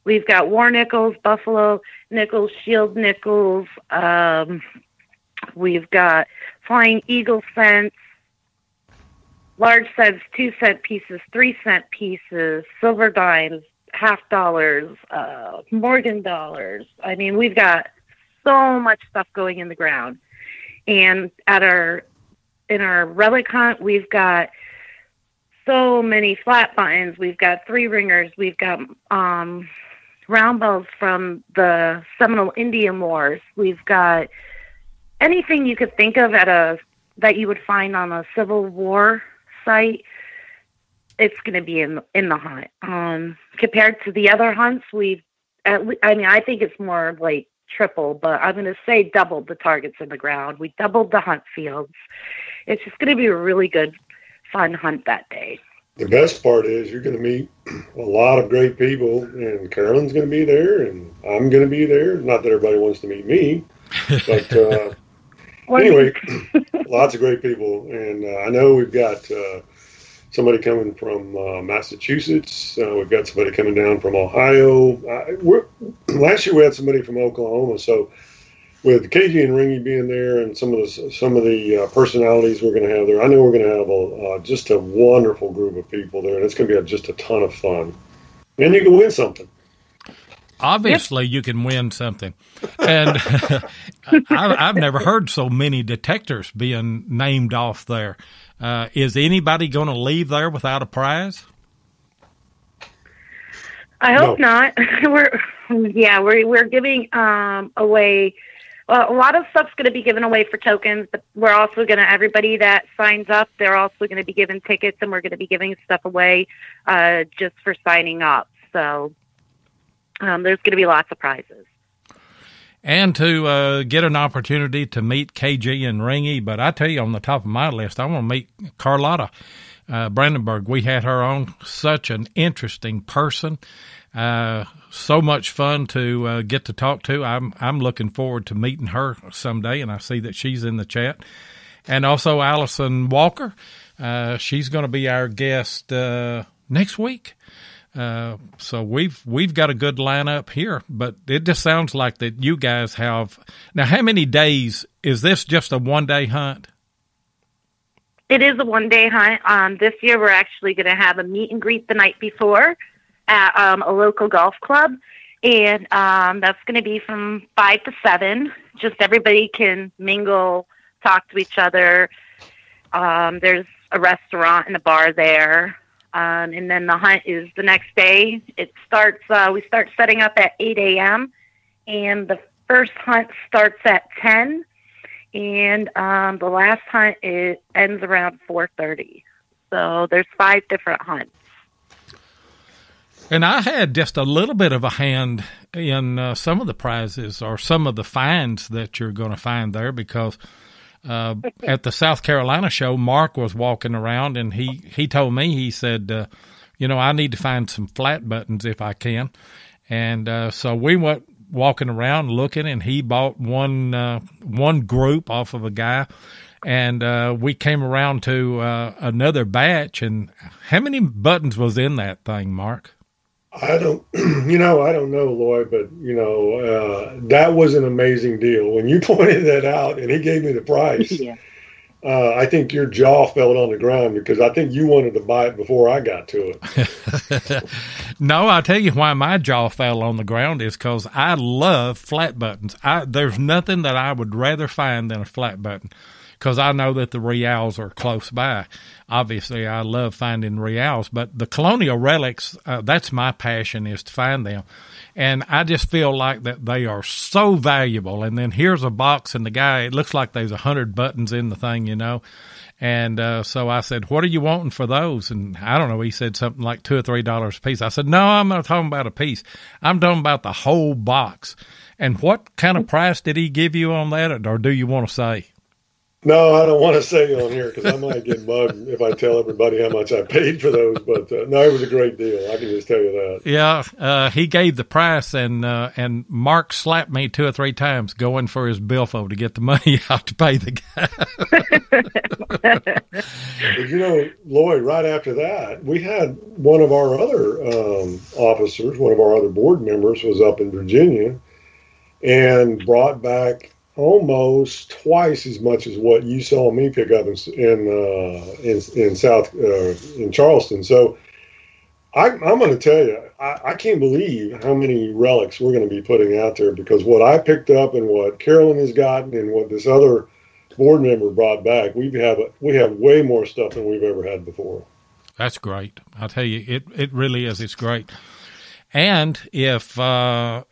we've got war nickels, buffalo nickels, shield nickels. We've got flying eagle cents, large cents, 2-cent pieces, 3-cent pieces, silver dimes, $half, Morgan dollars. I mean, we've got so much stuff going in the ground. And in our relic hunt, we've got so many flat buttons. We've got 3 ringers. We've got round bells from the Seminole Indian Wars. We've got anything you could think of that you would find on a Civil War site. It's going to be in the hunt. Compared to the other hunts, I think it's more like triple, but I'm going to say doubled the targets in the ground. We doubled the hunt fields. It's just going to be a really good, fun hunt that day. The best part is you're going to meet a lot of great people, and Carolyn's going to be there, and I'm going to be there. Not that everybody wants to meet me, but anyway, lots of great people. And I know we've got somebody coming from Massachusetts. We've got somebody coming down from Ohio. Last year we had somebody from Oklahoma. So with KG and Ringy being there and some of the personalities we're going to have there, I know we're going to have just a wonderful group of people there, and it's going to be just a ton of fun. And you can win something. Obviously, you can win something. And I've never heard so many detectors being named off there. Is anybody going to leave there without a prize? I hope not. We're giving away. Well, a lot of stuff's going to be given away for tokens, but we're also going to, everybody that signs up, they're also going to be given tickets, and we're going to be giving stuff away just for signing up. So there's going to be lots of prizes. And to get an opportunity to meet KG and Ringy. But I tell you, on the top of my list, I want to meet Carlotta Brandenburg. We had her on. Such an interesting person. So much fun to get to talk to. I'm looking forward to meeting her someday, and I see that she's in the chat. And also Allison Walker. She's going to be our guest next week. So we've got a good lineup here, but it just sounds like that you guys have. Now, how many days is this? Just a 1-day hunt? It is a 1-day hunt. This year, we're actually going to have a meet and greet the night before at a local golf club, and that's going to be from 5 to 7. Just everybody can mingle, talk to each other. There's a restaurant and a bar there. And then the hunt is the next day. It starts, we start setting up at 8 a.m. and the first hunt starts at 10. And the last hunt, it ends around 4:30. So there's 5 different hunts. And I had just a little bit of a hand in some of the prizes or some of the finds that you're going to find there, because at the South Carolina show, Mark was walking around, and he told me, he said, I need to find some flat buttons if I can. And so we went walking around looking, and he bought one group off of a guy, and we came around to another batch. And how many buttons was in that thing, Mark? I don't know, Lloyd, but, that was an amazing deal. When you pointed that out and he gave me the price, yeah. I think your jaw fell on the ground, because I think you wanted to buy it before I got to it. No, I'll tell you why my jaw fell on the ground is because I love flat buttons. There's nothing that I would rather find than a flat button, because I know that the reals are close by. Obviously, I love finding reals, but the colonial relics, that's my passion, is to find them. And I just feel like that they are so valuable. And then here's a box, and the guy, it looks like there's 100 buttons in the thing, And so I said, what are you wanting for those? And I don't know, he said something like $2 or $3 a piece. I said, no, I'm not talking about a piece. I'm talking about the whole box. And what kind of price did he give you on that, or do you want to say? No, I don't want to say on here, because I might get mugged if I tell everybody how much I paid for those. But no, it was a great deal. I can just tell you that. Yeah, he gave the price, and Mark slapped me 2 or 3 times going for his billfold to get the money out to pay the guy. But, Lloyd, right after that, we had one of our other officers, one of our other board members, was up in Virginia and brought back almost twice as much as what you saw me pick up in Charleston. So I'm going to tell you, I can't believe how many relics we're going to be putting out there, because what I picked up and what Carolyn has gotten and what this other board member brought back, we have way more stuff than we've ever had before. That's great. I'll tell you, it really is. It's great. And if you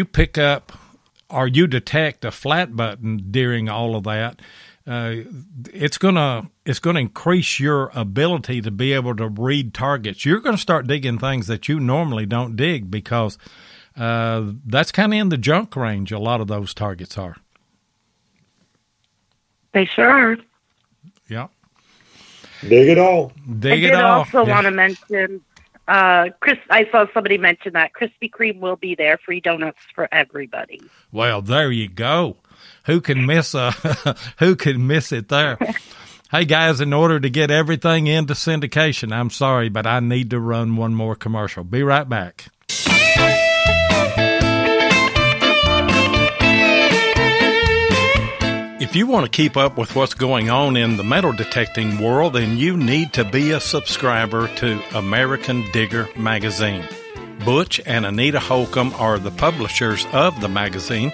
pick up or you detect a flat button during all of that, it's gonna increase your ability to be able to read targets. You're going to start digging things that you normally don't dig, because that's kind of in the junk range. A lot of those targets are. They sure are. Yeah. Dig it all. Dig it all. I did also want to mention, Chris, I saw somebody mention that Krispy Kreme will be there, free donuts for everybody. Well, there you go. Who can miss it there? Hey, guys, in order to get everything into syndication, I'm sorry, but I need to run one more commercial. Be right back. If you want to keep up with what's going on in the metal detecting world, then you need to be a subscriber to American Digger magazine. Butch and Anita Holcomb are the publishers of the magazine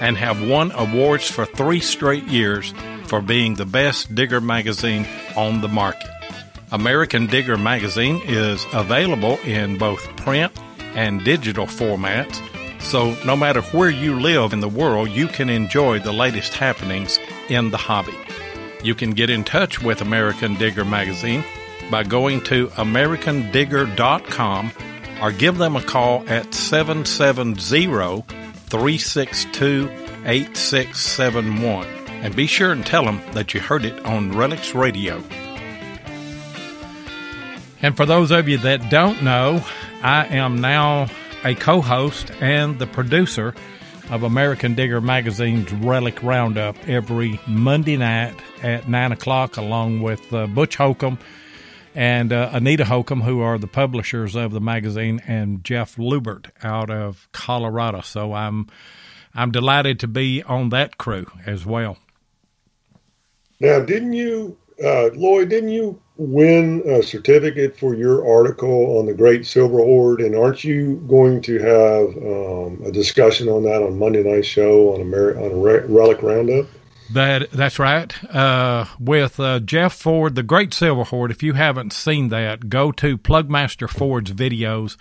and have won awards for 3 straight years for being the best digger magazine on the market. American Digger magazine is available in both print and digital formats, so no matter where you live in the world, you can enjoy the latest happenings in the hobby. You can get in touch with American Digger magazine by going to americandigger.com or give them a call at 770-362-8671. And be sure and tell them that you heard it on Relic's Radio. And for those of you that don't know, I am now a co-host and the producer of American Digger Magazine's Relic Roundup every Monday night at 9 o'clock, along with Butch Holcomb and Anita Holcomb, who are the publishers of the magazine, and Jeff Lubert out of Colorado. So I'm delighted to be on that crew as well. Now, didn't you, Lloyd, win a certificate for your article on the Great Silver Horde? And aren't you going to have a discussion on that on Monday night's show on a Relic Roundup? That's right. With Jeff Ford, the Great Silver Horde. If you haven't seen that, go to Plugmaster Ford's videos.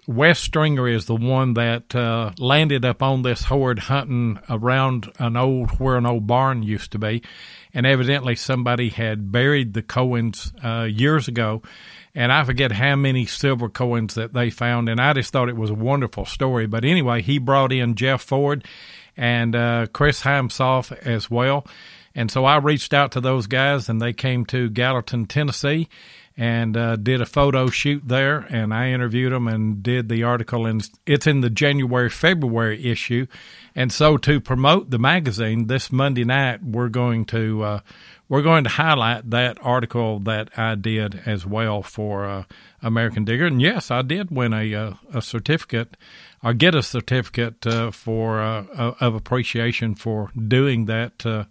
Wes Stringer is the one that landed up on this horde hunting around where an old barn used to be, and evidently somebody had buried the Cohens years ago, and I forget how many silver coins that they found, and I just thought it was a wonderful story. But anyway, he brought in Jeff Ford and Chris Heimsoff as well, and so I reached out to those guys, and they came to Gallatin, Tennessee, and did a photo shoot there, and I interviewed them and did the article, and it's in the January-February issue. And so to promote the magazine this Monday night, we're going to highlight that article that I did as well for American Digger. And yes, I did win a certificate, or get a certificate for of appreciation for doing that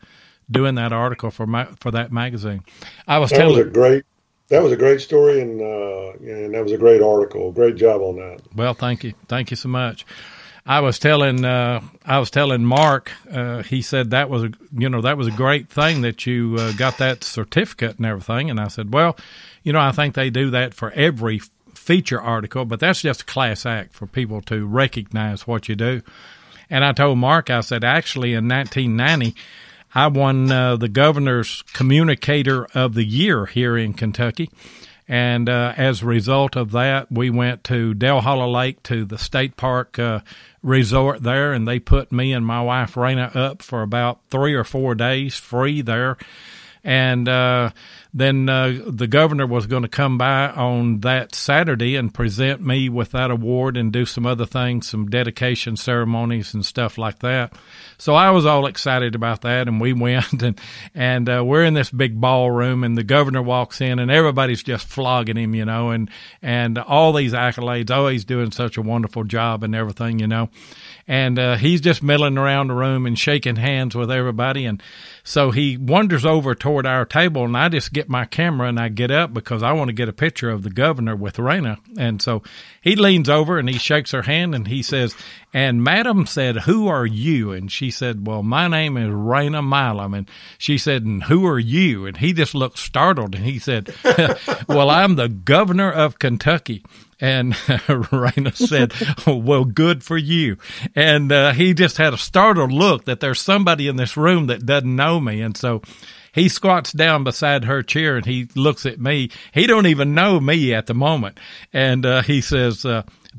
article for that magazine. That was a great story, and that was a great article. Great job on that. Well, thank you so much. I was telling Mark. He said that was a great thing that you got that certificate and everything. And I said, well, I think they do that for every feature article, but that's just a class act for people to recognize what you do. And I told Mark, I said, actually, in 1990. I won the Governor's Communicator of the Year here in Kentucky, and as a result of that, we went to Del Hollow Lake to the State Park resort there, and they put me and my wife Raina up for about 3 or 4 days free there. And then the governor was going to come by on that Saturday and present me with that award and do some other things, some dedication ceremonies and stuff like that. So I was all excited about that, and we went, and we're in this big ballroom, and the governor walks in, and everybody's just flogging him, and all these accolades. Oh, he's doing such a wonderful job and everything, And he's just milling around the room and shaking hands with everybody. And so he wanders over toward our table, and I just get my camera and I get up because I want to get a picture of the governor with Raina. And so he leans over and he shakes her hand and he says, "And Madam said, 'Who are you?' And she said, 'Well, my name is Raina Milam.' And she said, 'And who are you?' And he just looked startled and he said, 'Well, I'm the governor of Kentucky.' And Raina said, 'Well, good for you.' And he just had a startled look that there's somebody in this room that doesn't know me. And so he squats down beside her chair and he looks at me. He don't even know me at the moment. And he says,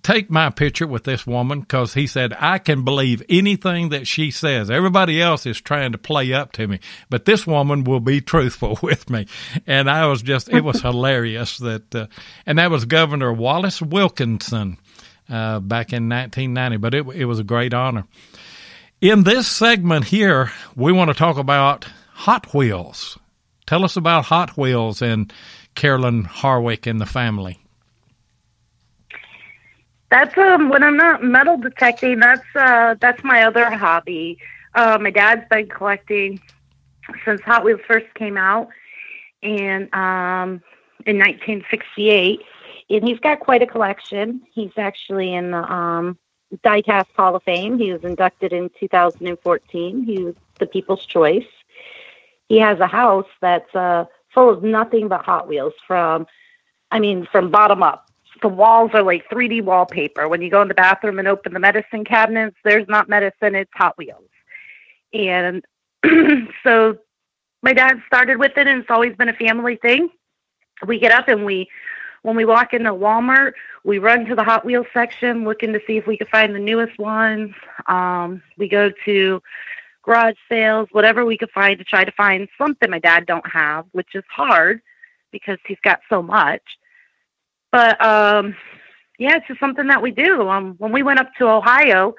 'Take my picture with this woman,' because he said, 'I can believe anything that she says. Everybody else is trying to play up to me, but this woman will be truthful with me.' And I was it was hilarious that, and that was Governor Wallace Wilkinson back in 1990, but it was a great honor. In this segment here, we want to talk about Hot Wheels. Tell us about Hot Wheels and Carolyn Harwick and the family. That's when I'm not metal detecting. That's my other hobby. My dad's been collecting since Hot Wheels first came out, and in 1968, and he's got quite a collection. He's actually in the Diecast Hall of Fame. He was inducted in 2014. He was the People's Choice. He has a house that's full of nothing but Hot Wheels from bottom up. The walls are like 3D wallpaper. When you go in the bathroom and open the medicine cabinets, there's not medicine, it's Hot Wheels. And so my dad started with it, and it's always been a family thing. We get up and when we walk into Walmart, we run to the Hot Wheels section looking to see if we could find the newest ones. We go to garage sales, whatever we could find to try to find something my dad don't have, which is hard because he's got so much. But, it's just something that we do. When we went up to Ohio,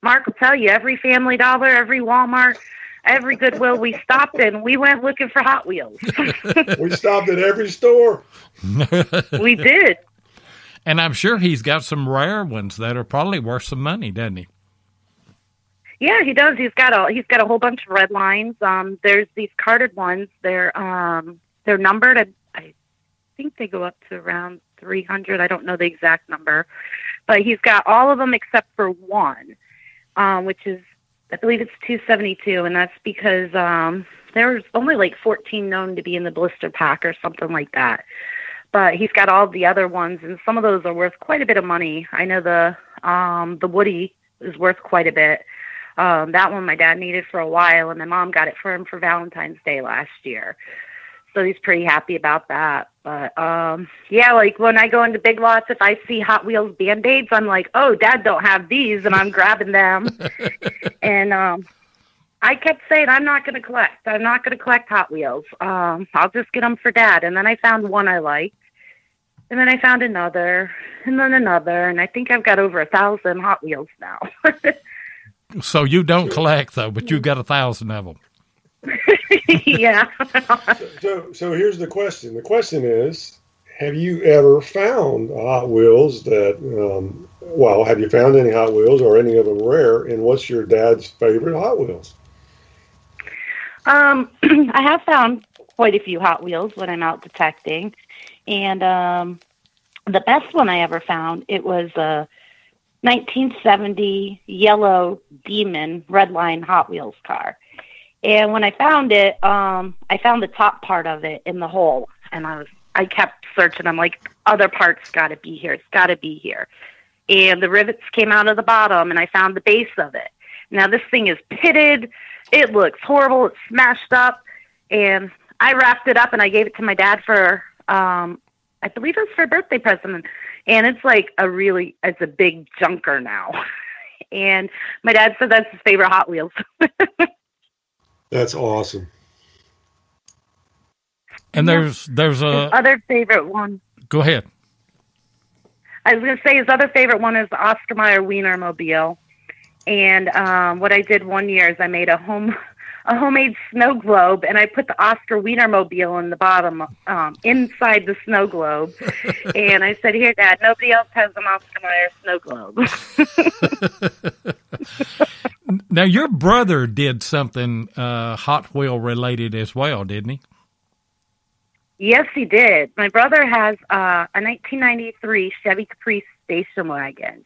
Mark will tell you, every Family Dollar, every Walmart, every Goodwill we stopped in, we went looking for Hot Wheels. We stopped at every store. We did. And I'm sure he's got some rare ones that are probably worth some money, doesn't he? Yeah, he does. He's got a whole bunch of red lines. There's these carded ones. They're numbered. I think they go up to around 300. I don't know the exact number, but he's got all of them except for one, which is, I believe it's 272, and that's because there's only like 14 known to be in the blister pack or something like that. But he's got all the other ones, and some of those are worth quite a bit of money. I know the Woody is worth quite a bit. That one my dad needed for a while, and my mom got it for him for Valentine's Day last year. So he's pretty happy about that. But, like when I go into Big Lots, if I see Hot Wheels Band-Aids, I'm like, oh, Dad don't have these, and I'm grabbing them. And I kept saying, I'm not going to collect. I'm not going to collect Hot Wheels. I'll just get them for Dad. And then I found one I liked. And then I found another, and then another. And I think I've got over 1,000 Hot Wheels now. So you don't collect, though, but you've got 1,000 of them. Yeah. So here's the question. The question is, have you ever found Hot Wheels that, have you found any Hot Wheels or any of them rare? And what's your dad's favorite Hot Wheels? I have found quite a few Hot Wheels when I'm out detecting. And the best one I ever found, it was a 1970 yellow Demon Redline Hot Wheels car. And when I found it, I found the top part of it in the hole. And I kept searching. I'm like, other parts got to be here. It's got to be here. And the rivets came out of the bottom, and I found the base of it. Now, this thing is pitted. It looks horrible. It's smashed up. And I wrapped it up, and I gave it to my dad for, I believe it was for a birthday present. And it's like it's a big junker now. And my dad said that's his favorite Hot Wheels. That's awesome. And there's his other favorite one. Go ahead. I was going to say his other favorite one is the Oscar Mayer Wienermobile. And what I did one year is I made a homemade snow globe, and I put the Oscar Wienermobile in the bottom, inside the snow globe. And I said, here, Dad, nobody else has an Oscar Mayer snow globe. Now, your brother did something Hot Wheel related as well, didn't he? Yes, he did. My brother has a 1993 Chevy Caprice station wagon.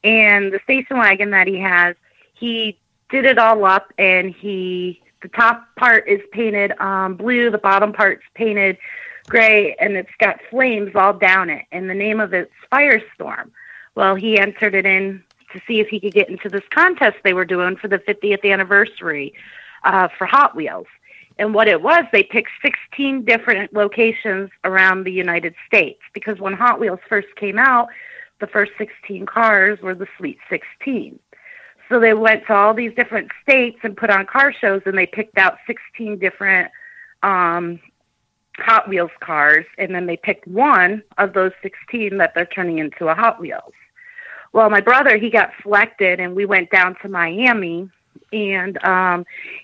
And the station wagon that he has, he did it all up, and the top part is painted blue, the bottom part's painted gray, and it's got flames all down it. And the name of it's Firestorm. Well, he entered it in to see if he could get into this contest they were doing for the 50th anniversary for Hot Wheels. And what it was, they picked 16 different locations around the United States, because when Hot Wheels first came out, the first 16 cars were the Sweet 16. So they went to all these different states and put on car shows, and they picked out 16 different Hot Wheels cars, and then they picked one of those 16 that they're turning into a Hot Wheels. Well, my brother, he got selected, and we went down to Miami And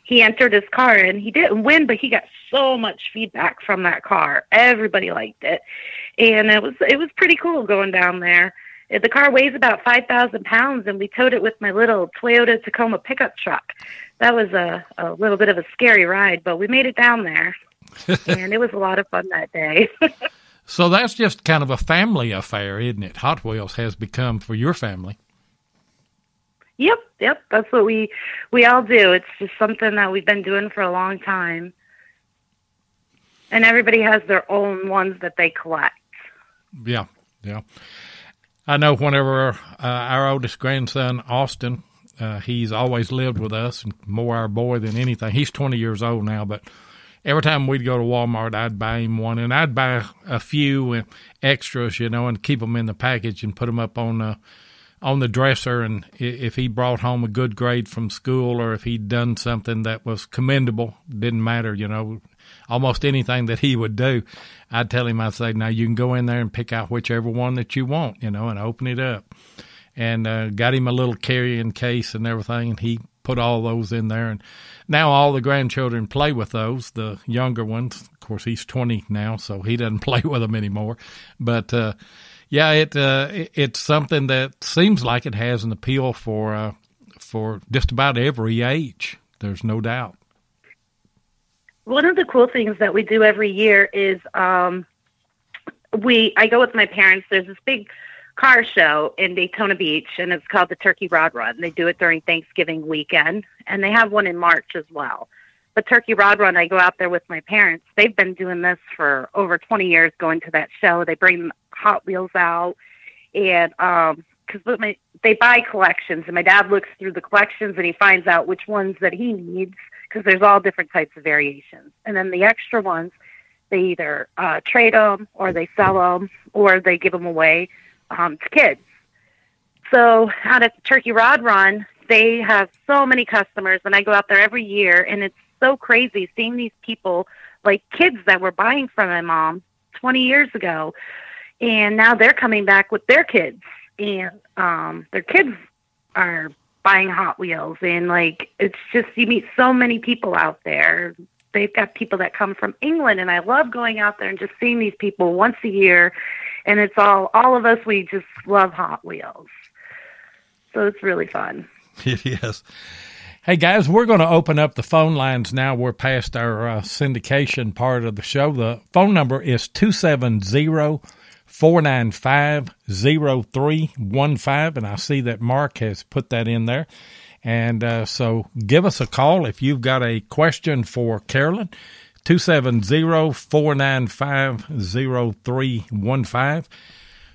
he entered his car, and he didn't win, but he got so much feedback from that car. Everybody liked it, and it was pretty cool going down there. The car weighs about 5,000 pounds, and we towed it with my little Toyota Tacoma pickup truck. That was a little bit of a scary ride, but we made it down there, and it was a lot of fun that day. So that's just kind of a family affair, isn't it? Hot Wheels has become for your family. Yep. That's what we all do. It's just something that we've been doing for a long time. And everybody has their own ones that they collect. Yeah. I know whenever our oldest grandson, Austin, he's always lived with us, and more our boy than anything. He's 20 years old now, but every time we'd go to Walmart, I'd buy him one, and I'd buy a few extras, and keep them in the package and put them up on the dresser. And if he brought home a good grade from school, or if he'd done something that was commendable, didn't matter, almost anything that he would do, I'd tell him, I'd say, now you can go in there and pick out whichever one that you want, and open it up. And got him a little carrying case and everything, and he put all those in there. And now all the grandchildren play with those, the younger ones. Of course, he's 20 now, so he doesn't play with them anymore. But, it's something that seems like it has an appeal for just about every age. There's no doubt. One of the cool things that we do every year is I go with my parents. There's this big car show in Daytona Beach, and it's called the Turkey Rod Run. They do it during Thanksgiving weekend, and they have one in March as well. But Turkey Rod Run, I go out there with my parents. They've been doing this for over 20 years, going to that show. They bring Hot Wheels out, and because they buy collections, and my dad looks through the collections, and he finds out which ones that he needs, because there's all different types of variations. And then the extra ones, they either trade them, or they sell them, or they give them away to kids. So out at the Turkey Rod Run, they have so many customers, and I go out there every year, and it's so crazy seeing these people, like kids that were buying from my mom 20 years ago, and now they're coming back with their kids, and their kids are buying Hot Wheels, and it's just, you meet so many people out there. They've got people that come from England, and I love going out there and just seeing these people once a year. And it's all of us, we just love Hot Wheels. So it's really fun. It is. Hey, guys, we're going to open up the phone lines now. We're past our syndication part of the show. The phone number is 270-495-0315, and I see that Mark has put that in there. And so give us a call if you've got a question for Carolyn. 270-495-0315.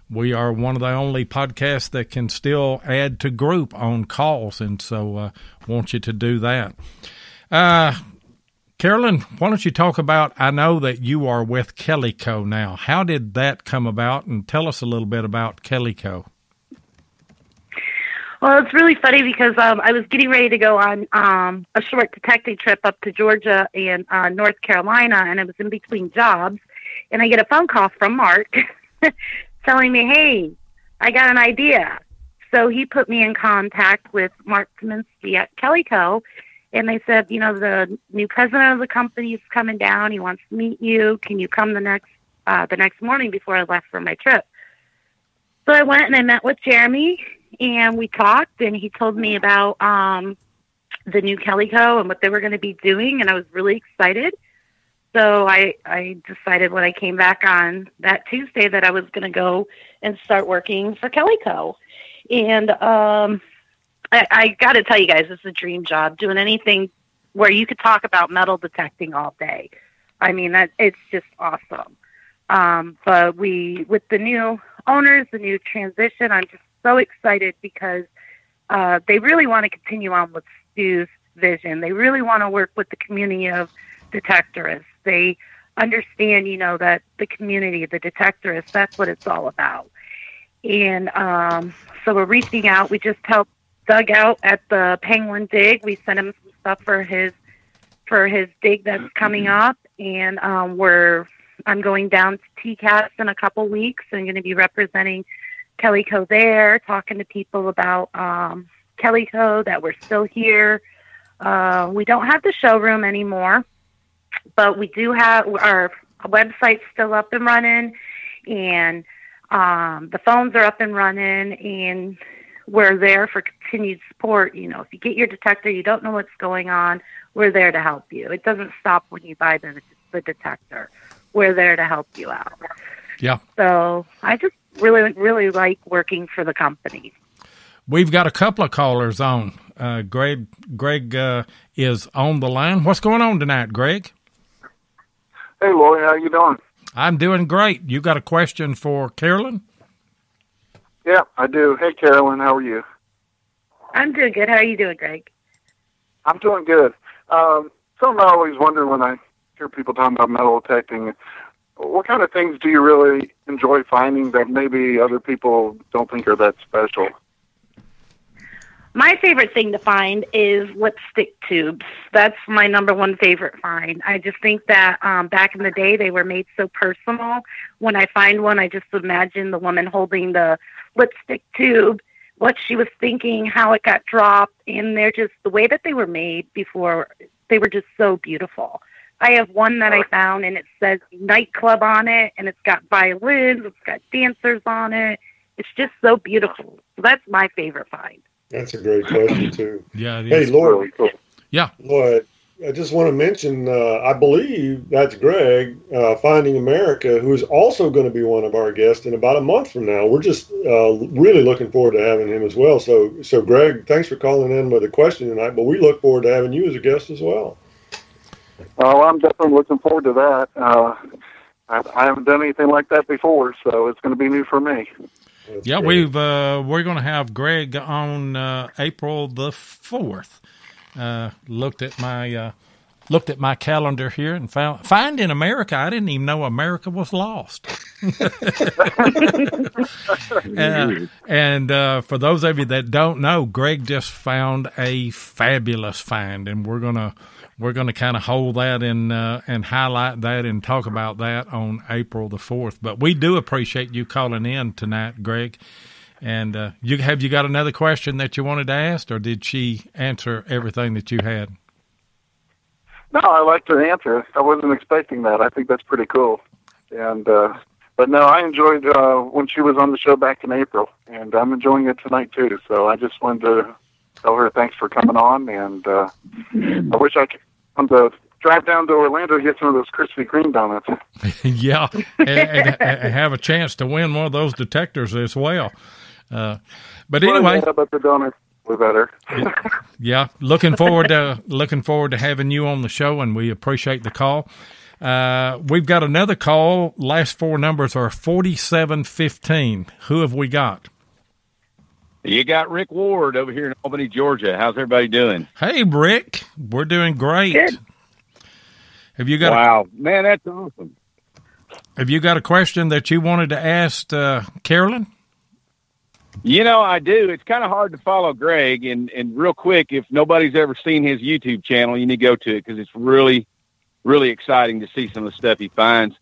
We are one of the only podcasts that can still add to group on calls, and so want you to do that. Carolyn, why don't you talk about, I know that you are with Kellyco now. How did that come about? And tell us a little bit about Kellyco. Well, it's really funny because I was getting ready to go on a short detecting trip up to Georgia and North Carolina, and I was in between jobs, and I get a phone call from Mark telling me, hey, I got an idea. So he put me in contact with Mark Kaminsky at Kellyco, and they said, the new president of the company is coming down. He wants to meet you. Can you come the next morning before I left for my trip? So I went and I met with Jeremy, and we talked, and he told me about the new Kellyco and what they were going to be doing, and I was really excited. So I decided when I came back on that Tuesday that I was going to go and start working for Kellyco. And I got to tell you guys, it's a dream job, doing anything where you could talk about metal detecting all day. I mean, it's just awesome. But with the new owners, the new transition, I'm just so excited because they really want to continue on with Stu's vision. They really want to work with the community of detectorists. They understand, that the community, the detectorists, that's what it's all about. And so we're reaching out. We just helped Doug out at the Penguin Dig. We sent him some stuff for his dig that's coming up, and I'm going down to TCAS in a couple weeks. I'm going to be representing Kellyco there, talking to people about Kellyco, that we're still here. We don't have the showroom anymore, but we do have our website still up and running, and the phones are up and running, and we're there for continued support. You know, if you get your detector, you don't know what's going on, we're there to help you. It doesn't stop when you buy the detector. We're there to help you out. Yeah. So I just really, really like working for the company. We've got a couple of callers on. Greg is on the line. What's going on tonight, Greg? Hey, Lloyd, how you doing? I'm doing great. You got a question for Carolyn? Yeah, I do. Hey, Carolyn, how are you? I'm doing good. How are you doing, Greg? I'm doing good. Something I always wonder when I hear people talking about metal detecting, what kind of things do you really enjoy finding that maybe other people don't think are that special? My favorite thing to find is lipstick tubes. That's my number one favorite find. I just think that back in the day, they were made so personal. When I find one, I just imagine the woman holding the lipstick tube, what she was thinking, how it got dropped, and they're just, the way that they were made before, they were just so beautiful. I have one that I found, and it says nightclub on it, and it's got violins, it's got dancers on it. It's just so beautiful. So that's my favorite find. That's a great question, too. Yeah. Hey, Lloyd. Yeah. Lloyd, I just want to mention, I believe that's Greg, Finding America, who's also going to be one of our guests in about a month from now. We're just really looking forward to having him as well. So, Greg, thanks for calling in with a question tonight, but we look forward to having you as a guest as well. Oh, I'm definitely looking forward to that. I haven't done anything like that before, so it's going to be new for me. That's Yeah, great. we're going to have Greg on April the 4th. Looked at my calendar here and found Finding America. I didn't even know America was lost. And for those of you that don't know, Greg just found a fabulous find, and we're gonna kind of hold that and highlight that and talk about that on April the 4th. But we do appreciate you calling in tonight, Greg. And you got another question that you wanted to ask, or did she answer everything that you had? No, I liked her answer. I wasn't expecting that. I think that's pretty cool. And but no, I enjoyed when she was on the show back in April, and I'm enjoying it tonight too. So I just wanted to tell her thanks for coming on, and I wish I could drive down to Orlando to get some of those Krispy Kreme donuts. Yeah, and have a chance to win one of those detectors as well. But anyway, yeah, but the donuts were better. Yeah, looking forward to having you on the show, and we appreciate the call. We've got another call. Last four numbers are 4715. Who have we got? You got Rick Ward over here in Albany, Georgia. How's everybody doing? Hey, Rick. We're doing great. Good. Have you got Wow, man, that's awesome. Have you got a question that you wanted to ask Carolyn? You know, I do. It's kind of hard to follow Greg, and real quick, if nobody's ever seen his YouTube channel, you need to go to it because it's really, really exciting to see some of the stuff he finds.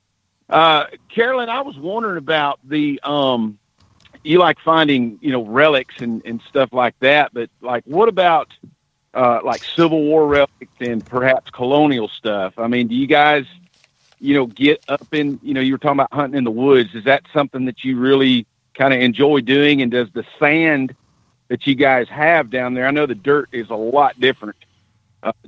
Carolyn, I was wondering about the you like finding, relics and stuff like that, but like what about like Civil War relics and perhaps colonial stuff? I mean, do you guys, get up in, you were talking about hunting in the woods. Is that something that you really kind of enjoy doing? And does the sand that you guys have down there, I know the dirt is a lot different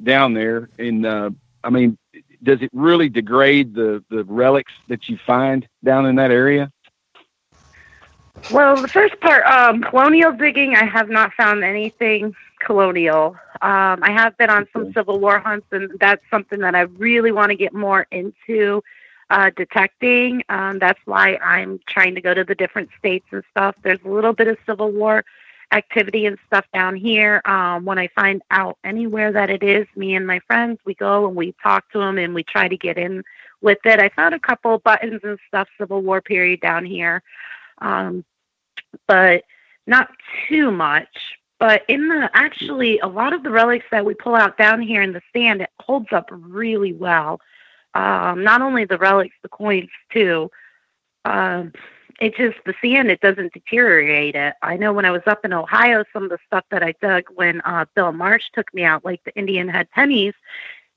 down there. And I mean, does it really degrade the relics that you find down in that area? Well, the first part, colonial digging, I have not found anything colonial. I have been on some Civil War hunts, and that's something that I really want to get more into, detecting. That's why I'm trying to go to the different states and stuff. There's a little bit of Civil War activity and stuff down here. When I find out anywhere that it is, me and my friends, we go and we talk to them and we try to get in with it. I found a couple buttons and stuff, Civil War period down here. But not too much. But actually, a lot of the relics that we pull out down here in the stand, it holds up really well. Not only the relics, the coins too. it just, the sand, it doesn't deteriorate it. I know when I was up in Ohio, some of the stuff that I dug when Bill Marsh took me out, like the Indian head pennies,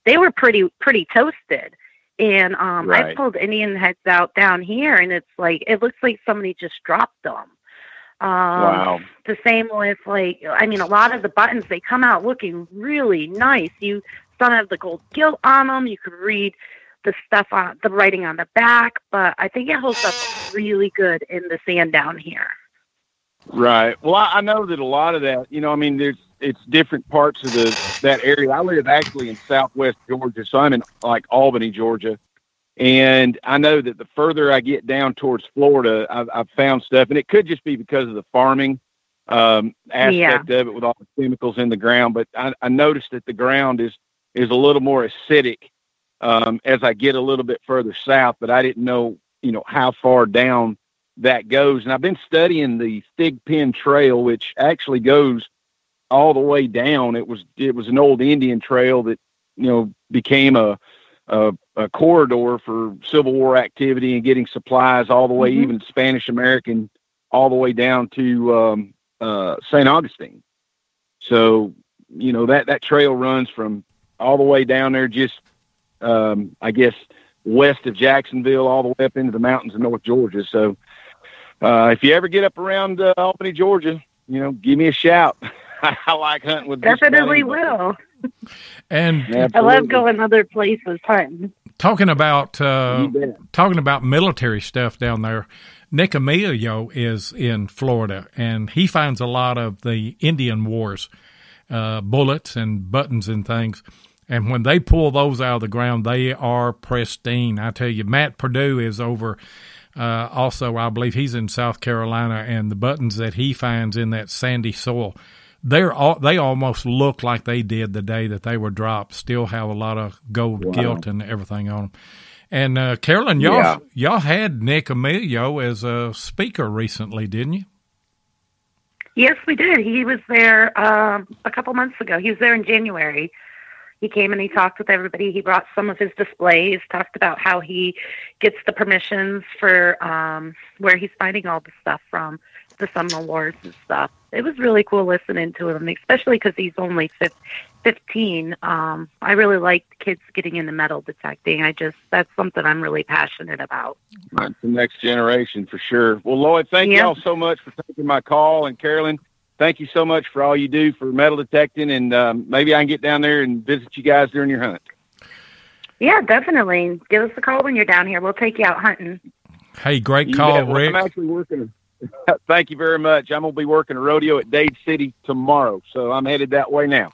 they were pretty toasted. And I pulled Indian heads out down here, and it's like, it looks like somebody just dropped them. Wow. The same with, like, I mean, a lot of the buttons, they come out looking really nice. Some have the gold gilt on them. You could read the stuff on the writing on the back, but I think it holds up really good in the sand down here. Right. Well, I know that a lot of that, I mean, it's different parts of that area. I live actually in Southwest Georgia, so I'm in like Albany, Georgia. And I know that the further I get down towards Florida, I've found stuff, and it could just be because of the farming aspect of it with all the chemicals in the ground. But I noticed that the ground is a little more acidic as I get a little bit further south, but I didn't know, how far down that goes. And I've been studying the Thigpen Trail, which actually goes all the way down. It was an old Indian trail that, became a corridor for Civil War activity and getting supplies all the way, even Spanish American, all the way down to St. Augustine. So, that trail runs from all the way down there, just, I guess, west of Jacksonville, all the way up into the mountains of North Georgia. So if you ever get up around Albany, Georgia, give me a shout. I like hunting with definitely will. And I love going other places hunting. Talking about military stuff down there, Nick Emilio is in Florida, and he finds a lot of the Indian Wars, bullets and buttons and things. And when they pull those out of the ground, they are pristine. I tell you, Matt Purdue is over. Also, I believe he's in South Carolina, and the buttons that he finds in that sandy soil, they almost look like they did the day that they were dropped. Still have a lot of gold gilt and everything on them. And Carolyn, y'all had Nick Emilio as a speaker recently, didn't you? Yes, we did. He was there a couple months ago. He was there in January. He came and he talked with everybody. He brought some of his displays, talked about how he gets the permissions for where he's finding all the stuff from, the Seminole Wars and stuff. It was really cool listening to him, especially because he's only 15. I really like kids getting into metal detecting. That's something I'm really passionate about. That's the next generation for sure. Well, Lloyd, thank y'all so much for taking my call. And Carolyn, thank you so much for all you do for metal detecting. And maybe I can get down there and visit you guys during your hunt. Yeah, definitely. Give us a call when you're down here. We'll take you out hunting. Hey, great call, Rick. I'm actually working. Thank you very much. I'm going to be working a rodeo at Dade City tomorrow, so I'm headed that way now.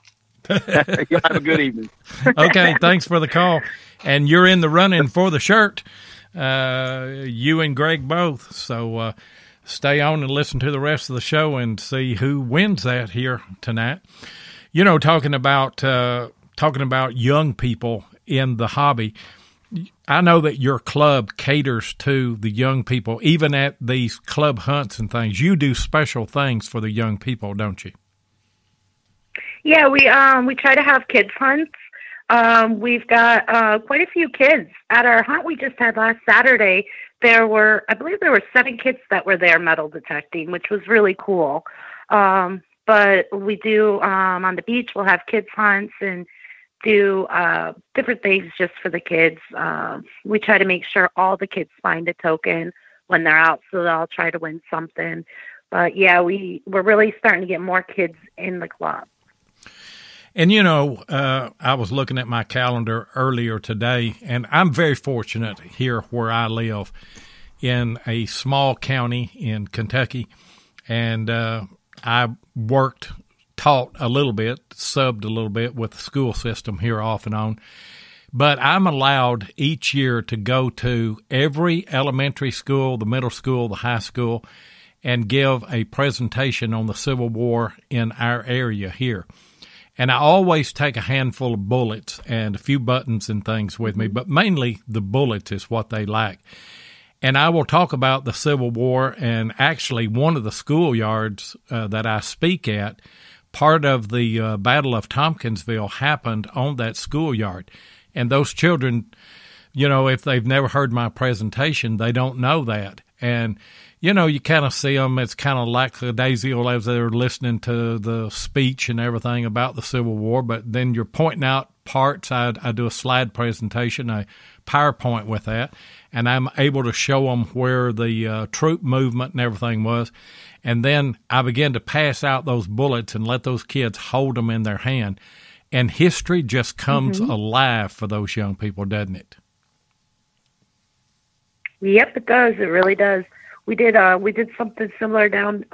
You have a good evening. Okay, thanks for the call. And you're in the running for the shirt, you and Greg both. So stay on and listen to the rest of the show and see who wins that here tonight. Talking about young people in the hobby, I know that your club caters to the young people, even at these club hunts and things. You do special things for the young people, don't you? Yeah, we try to have kids hunts. We've got quite a few kids at our hunt we just had last Saturday. I believe there were 7 kids that were there metal detecting, which was really cool. But we do on the beach, we'll have kids hunts and do different things just for the kids. We try to make sure all the kids find a token when they're out, so they'll try to win something. But yeah, we're really starting to get more kids in the club. And I was looking at my calendar earlier today, and I'm very fortunate here where I live in a small county in Kentucky, and I taught a little bit, subbed a little bit with the school system here off and on. But I'm allowed each year to go to every elementary school, the middle school, the high school, and give a presentation on the Civil War in our area here. And I always take a handful of bullets and a few buttons and things with me, but mainly the bullets is what they like. And I will talk about the Civil War, and actually one of the schoolyards that I speak at, part of the Battle of Tompkinsville happened on that schoolyard. And those children, if they've never heard my presentation, they don't know that. And, you know, you kind of see them. It's kind of like the Daisy as they're listening to the speech and everything about the Civil War, but then you're pointing out parts. I do a slide presentation, a PowerPoint with that, and I'm able to show them where the troop movement and everything was. And then I begin to pass out those bullets and let those kids hold them in their hand. And history just comes alive for those young people, doesn't it? Yep, it does. It really does. We did something similar down.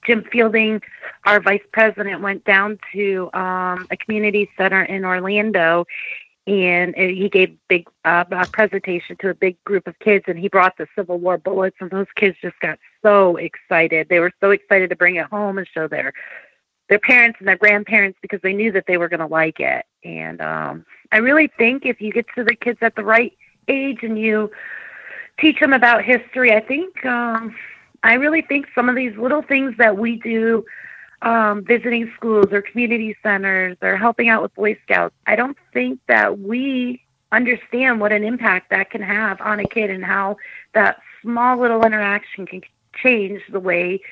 Jim Fielding, our vice president, went down to a community center in Orlando, and he gave big a presentation to a big group of kids, and he brought the Civil War bullets, and those kids just got so excited. They were so excited to bring it home and show their parents and their grandparents because they knew that they were going to like it. And I really think if you get to the kids at the right age and you teach them about history, I really think some of these little things that we do, visiting schools or community centers or helping out with Boy Scouts, I don't think that we understand what an impact that can have on a kid and how that small little interaction can change the way,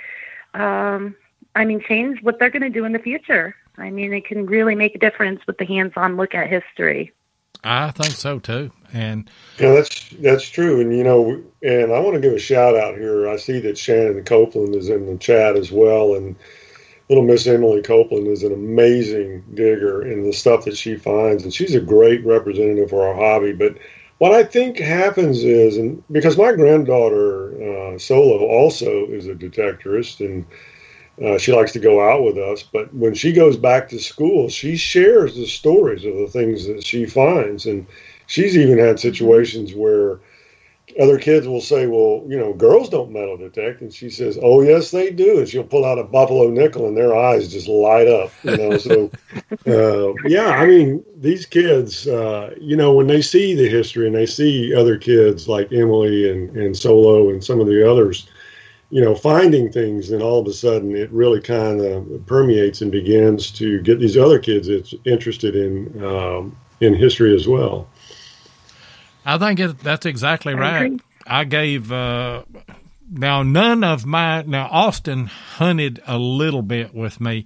change what they're going to do in the future. I mean, it can really make a difference with the hands-on look at history. I think so too, and that's true. And and I want to give a shout out here. I see that Shannon Copeland is in the chat as well, and little Miss Emily Copeland is an amazing digger in the stuff that she finds, and she's a great representative for our hobby. But what I think happens is, and because my granddaughter Solo also is a detectorist, and she likes to go out with us, but when she goes back to school, she shares the stories of the things that she finds. And she's even had situations where other kids will say, well, girls don't metal detect. And she says, oh, yes, they do. And she'll pull out a buffalo nickel and their eyes just light up, So, these kids, when they see the history and they see other kids like Emily and Solo and some of the others, finding things, and all of a sudden it really kind of permeates and begins to get these other kids interested in history as well. I think that's exactly right. I gave Austin hunted a little bit with me,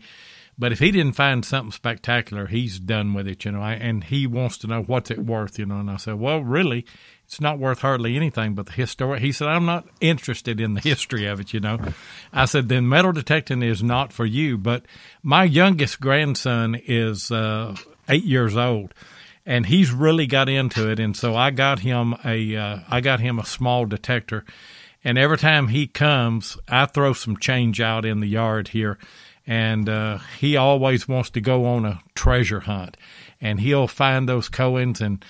but if he didn't find something spectacular, he's done with it, and he wants to know what's it worth, and I said, well, really, it's not worth hardly anything but the history. He said, I'm not interested in the history of it, I said, then metal detecting is not for you. But my youngest grandson is 8 years old, and he's really got into it. And so I got him a small detector, and every time he comes, I throw some change out in the yard here, and he always wants to go on a treasure hunt, and he'll find those coins and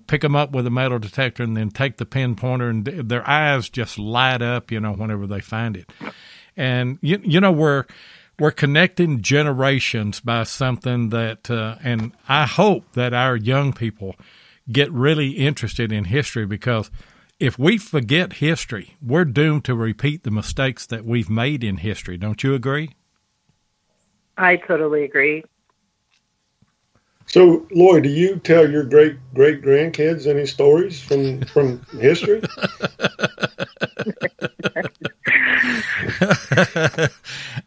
pick them up with a metal detector and then take the pinpointer, and their eyes just light up, whenever they find it. And, we're connecting generations by something that, and I hope that our young people get really interested in history, because if we forget history, we're doomed to repeat the mistakes that we've made in history. Don't you agree? I totally agree. So, Lloyd, do you tell your great-grandkids any stories from history?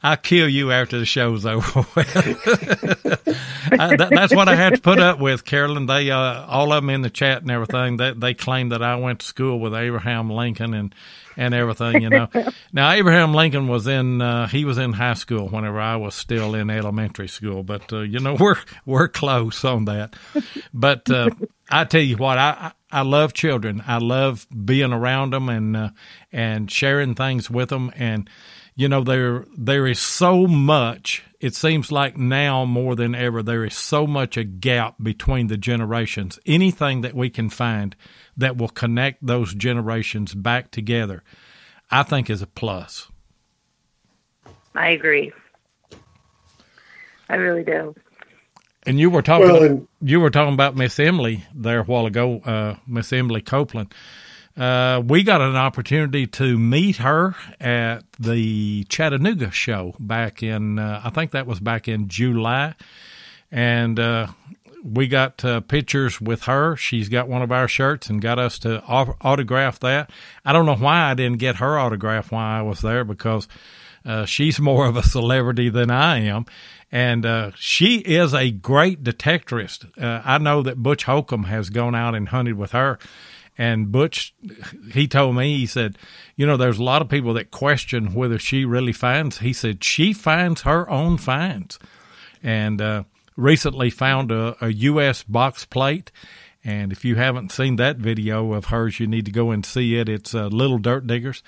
I'll kill you after the show's over. That's what I had to put up with, Carolyn. They, all of them in the chat and everything, they claim that I went to school with Abraham Lincoln and everything, Now, Abraham Lincoln was he was in high school whenever I was still in elementary school, but, we're close on that. But I tell you what, I love children. I love being around them and sharing things with them. And, there is so much, it seems like now more than ever, there is so much a gap between the generations. Anything that we can find that will connect those generations back together, I think is a plus. I agree. I really do. And you were talking about Miss Emily there a while ago, Miss Emily Copeland. We got an opportunity to meet her at the Chattanooga show back in, I think that was back in July. And we got pictures with her. She's got one of our shirts and got us to autograph that. I don't know why I didn't get her autograph while I was there, because she's more of a celebrity than I am. And she is a great detectorist. I know that Butch Holcomb has gone out and hunted with her. And Butch, he told me, he said, you know, there's a lot of people that question whether she really finds. He said she finds her own finds. And recently found a U.S. box plate. And if you haven't seen that video of hers, you need to go and see it. It's Little Dirt Diggers.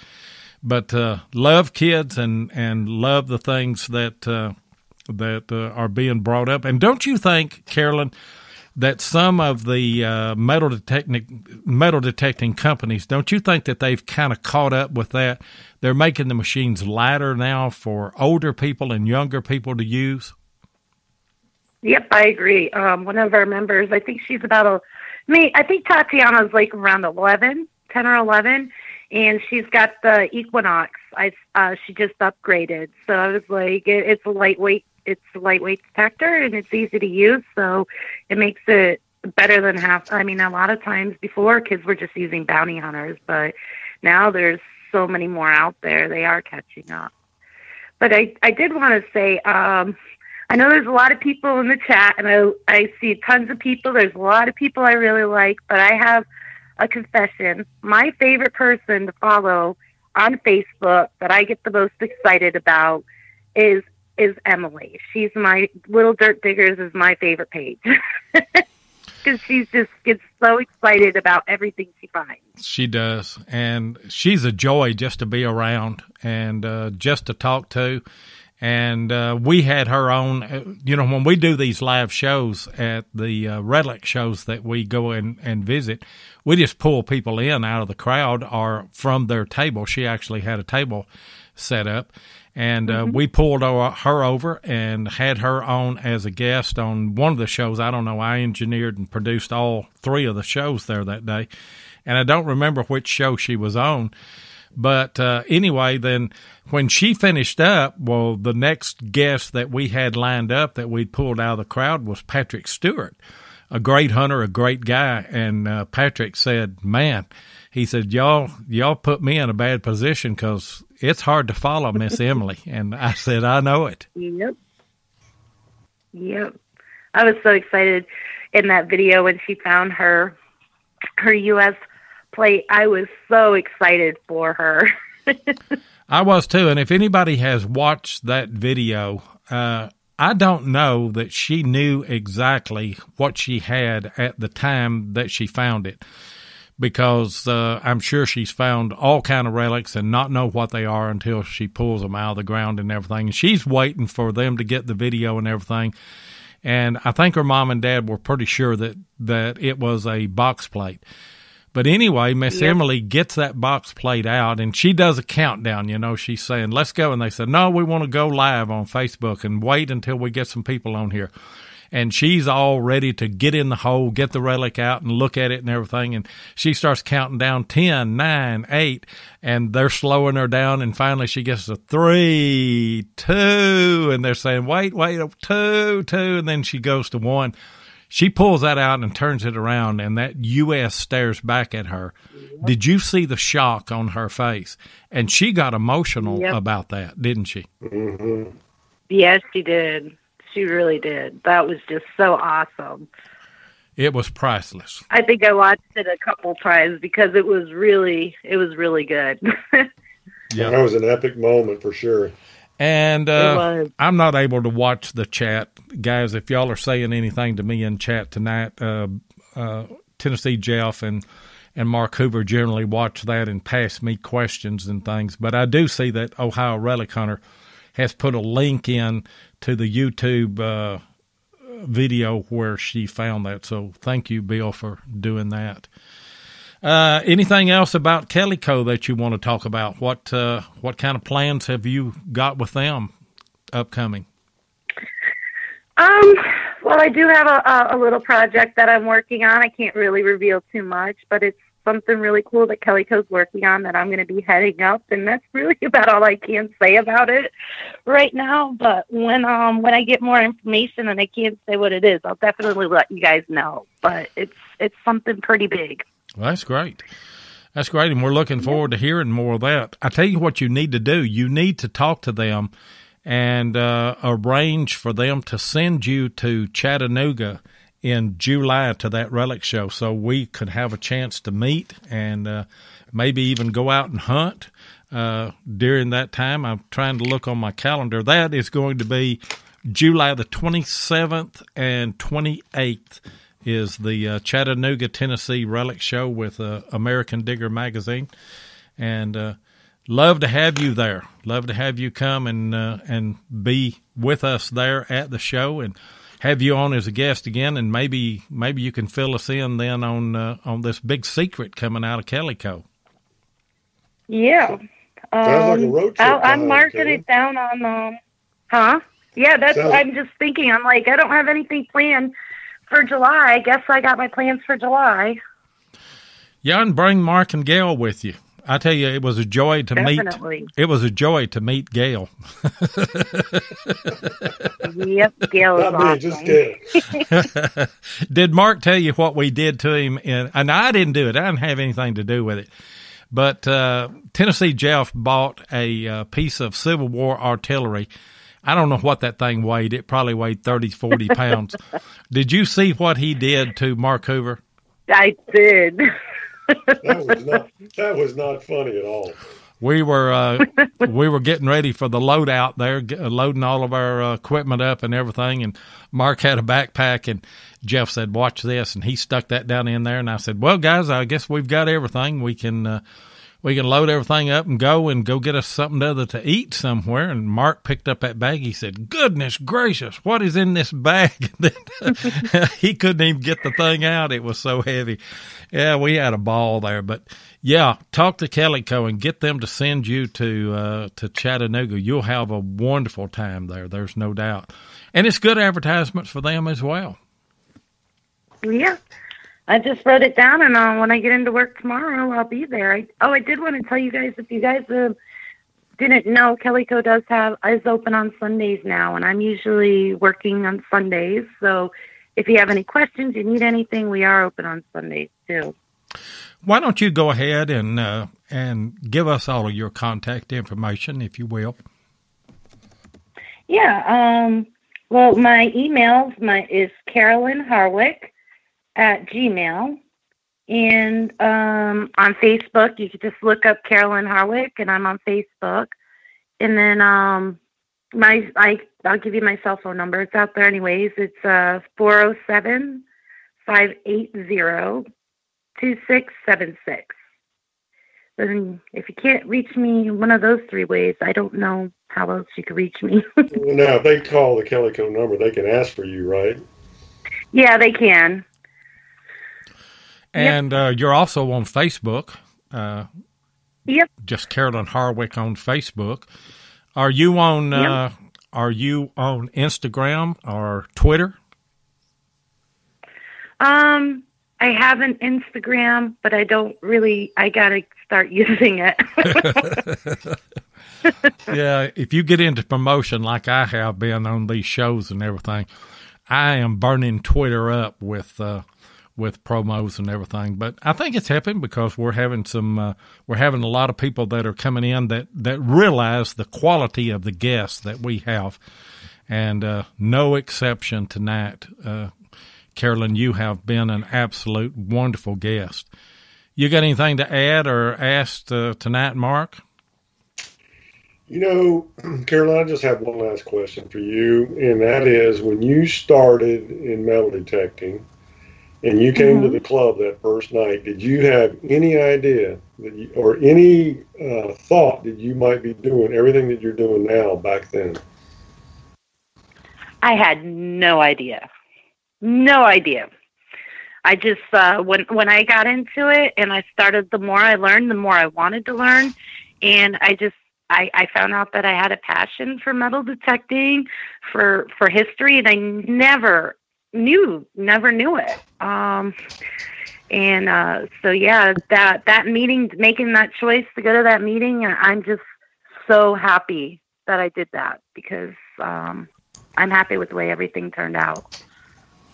But love kids and love the things that are being brought up. And don't you think, Carolyn, that some of the metal detecting companies, don't you think that they've kind of caught up with that? They're making the machines lighter now for older people and younger people to use? Yep, I agree. One of our members, I think she's about I think Tatiana's like around 10 or 11, and she's got the Equinox. She just upgraded. So I was like, it's a lightweight detector, and it's easy to use, so it makes it better than a lot of times before, kids were just using bounty hunters, but now there's so many more out there. They are catching up. But I did want to say, I know there's a lot of people in the chat, and I see tons of people. There's a lot of people I really like, but I have a confession. My favorite person to follow on Facebook that I get the most excited about is Emily. She's my Little Dirt Diggers is my favorite page. Because she just gets so excited about everything she finds. She does, and she's a joy just to be around and just to talk to. And we had her on, when we do these live shows at the Relic shows that we go in and visit, we just pull people in out of the crowd or from their table. She actually had a table set up. And we pulled her over and had her on as a guest on one of the shows. I don't know. I engineered and produced all 3 of the shows there that day. And I don't remember which show she was on. But anyway, then when she finished up, well, the next guest that we had lined up that we'd pulled out of the crowd was Patrick Stewart, a great hunter, a great guy. And Patrick said, man, he said, y'all put me in a bad position because it's hard to follow Miss Emily. And I said, I know it. Yep. I was so excited in that video when she found her U.S. plate. I was so excited for her. I was too. And if anybody has watched that video, I don't know that she knew exactly what she had at the time that she found it, because I'm sure she's found all kind of relics and not know what they are until she pulls them out of the ground and everything. And she's waiting for them to get the video and everything. And I think her mom and dad were pretty sure that it was a box plate. But anyway, Miss Emily gets that box plate out, and she does a countdown. She's saying, let's go. And they said, no, we want to go live on Facebook and wait until we get some people on here. And she's all ready to get in the hole, get the relic out and look at it and everything. And she starts counting down 10, 9, 8, and they're slowing her down. And finally she gets to 3, 2, and they're saying, wait, 2. And then she goes to 1. She pulls that out and turns it around, and that U.S. stares back at her. Yep. Did you see the shock on her face? And she got emotional about that, didn't she? Mm-hmm. Yes, she did. She really did. That was just so awesome. It was priceless. I think I watched it a couple times because it was really good. Yeah, that was an epic moment for sure. And I'm not able to watch the chat. Guys, if y'all are saying anything to me in chat tonight, Tennessee Jeff and Mark Hoover generally watch that and pass me questions and things. But I do see that Ohio Relic Hunter has put a link in to the YouTube video where she found that. So thank you, Bill, for doing that. Anything else about Kellyco that you want to talk about? What kind of plans have you got with them upcoming? Well, I do have a little project that I'm working on. I can't really reveal too much, but it's something really cool that Kellyco's working on that I'm going to be heading up, and that's really about all I can say about it right now. But when I get more information and I can't say what it is, I'll definitely let you guys know. But it's something pretty big. Well, that's great. That's great, and we're looking forward to hearing more of that. I tell you what you need to do. You need to talk to them and arrange for them to send you to Chattanooga in July to that Relic show so we could have a chance to meet and maybe even go out and hunt during that time. I'm trying to look on my calendar. That is going to be July the 27th and 28th is the Chattanooga, Tennessee Relic show with American Digger magazine. And love to have you there. Love to have you come and be with us there at the show and have you on as a guest again, and maybe you can fill us in then on this big secret coming out of Kellyco. Yeah. Sounds like a road trip. I'm marking it down on, Yeah, I'm just thinking, I'm like, I don't have anything planned for July. I guess I got my plans for July. Yeah, and bring Mark and Gail with you. I tell you, it was a joy to Definitely. meet. It was a joy to meet Gail. Yep, Gail is awesome. Just Gail. Did Mark tell you what we did to him? And I didn't do it. I didn't have anything to do with it. But Tennessee Jeff bought a piece of Civil War artillery. I don't know what that thing weighed. It probably weighed 30, 40 pounds. Did you see what he did to Mark Hoover? I did. That was not funny at all. We were getting ready for the load out there, loading all of our equipment up and everything. And Mark had a backpack, and Jeff said, "Watch this," and he stuck that down in there. And I said, "Well, guys, I guess we've got everything. We can load everything up and go get us something to eat somewhere." And Mark picked up that bag. He said, "Goodness gracious, what is in this bag?" He couldn't even get the thing out. It was so heavy. Yeah, we had a ball there. But yeah, talk to Kellyco and get them to send you to Chattanooga. You'll have a wonderful time there. There's no doubt. And it's good advertisements for them as well. Yeah. I just wrote it down, and when I get into work tomorrow, I'll be there. I did want to tell you guys, if you guys didn't know, Kellyco is open on Sundays now, and I'm usually working on Sundays. So if you have any questions, you need anything, we are open on Sundays too. Why don't you go ahead and give us all of your contact information, if you will? Yeah. Well, my email is Carolyn Harwick at Gmail, and on Facebook you could just look up Carolyn Harwick, and I'm on Facebook. And then I'll give you my cell phone number. It's out there anyways. It's 407-580-2676. And if you can't reach me one of those three ways, I don't know how else you could reach me. Now, if they call the Kellyco number, they can ask for you, right? Yeah, they can. And you're also on Facebook. Yep. Just Carolyn Harwick on Facebook. Are you on Instagram or Twitter? I have an Instagram, but I gotta start using it. Yeah, if you get into promotion like I have been on these shows and everything, I am burning Twitter up with promos and everything. But I think it's helping because we're having a lot of people that are coming in that realize the quality of the guests that we have, and no exception tonight. Carolyn, you have been an absolute wonderful guest. You got anything to add or ask tonight, Mark? Carolyn, I just have one last question for you, and that is, when you started in metal detecting and you came to the club that first night, did you have any idea or any thought that you might be doing everything that you're doing now back then? I had no idea. No idea. I just, when I got into it and I started, the more I learned, the more I wanted to learn. And I found out that I had a passion for metal detecting, for history, and I never knew it. And so, yeah, that meeting, making that choice to go to that meeting, I'm just so happy that I did that, because I'm happy with the way everything turned out.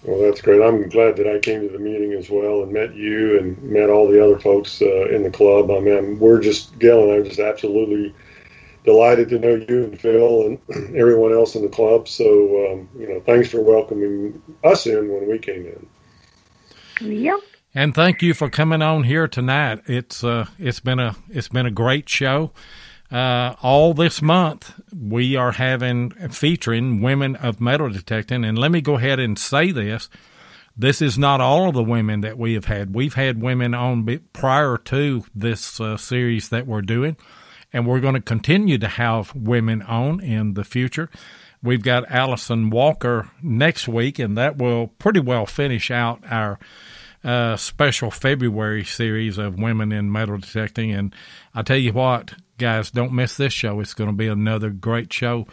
Well, that's great. I'm glad that I came to the meeting as well and met you and met all the other folks in the club. I mean, Gail and I are just absolutely delighted to know you and Phil and everyone else in the club. So, thanks for welcoming us in when we came in. Yep. And thank you for coming on here tonight. It's been a great show. All this month we are featuring women of metal detecting. And let me go ahead and say this. This is not all of the women that we have had. We've had women on prior to this series that we're doing, and we're going to continue to have women on in the future. We've got Allison Walker next week, and that will pretty well finish out our special February series of women in metal detecting. And I tell you what, guys, don't miss this show. It's going to be another great show.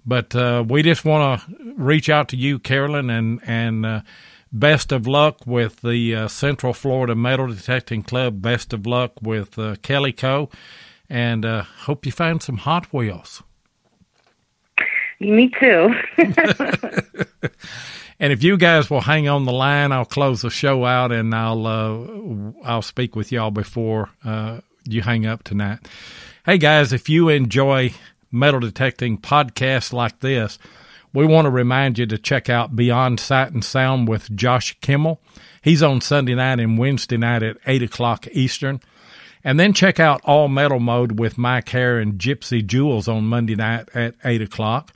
But we just want to reach out to you, Carolyn, and best of luck with the Central Florida Metal Detecting Club. Best of luck with Kellyco, and hope you find some Hot Wheels. Me too. And if you guys will hang on the line, I'll close the show out, and I'll speak with y'all before you hang up tonight. Hey guys, if you enjoy metal detecting podcasts like this, we want to remind you to check out Beyond Sight and Sound with Josh Kimmel. He's on Sunday night and Wednesday night at 8 o'clock Eastern. And then check out All Metal Mode with Mike Hare and Gypsy Jules on Monday night at 8 o'clock.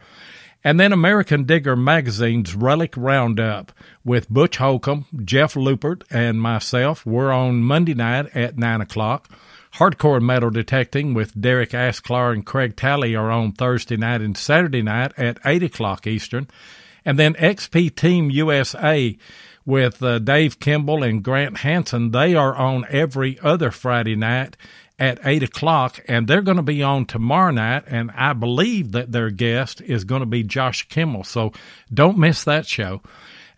And then American Digger Magazine's Relic Roundup with Butch Holcomb, Jeff Lupert, and myself. We're on Monday night at 9 o'clock. Hardcore Metal Detecting with Derek Asklar and Craig Talley are on Thursday night and Saturday night at 8 o'clock Eastern. And then XP Team USA with Dave Kimball and Grant Hansen. They are on every other Friday night at 8 o'clock, and they're going to be on tomorrow night, and I believe that their guest is going to be Josh Kimmel, so don't miss that show.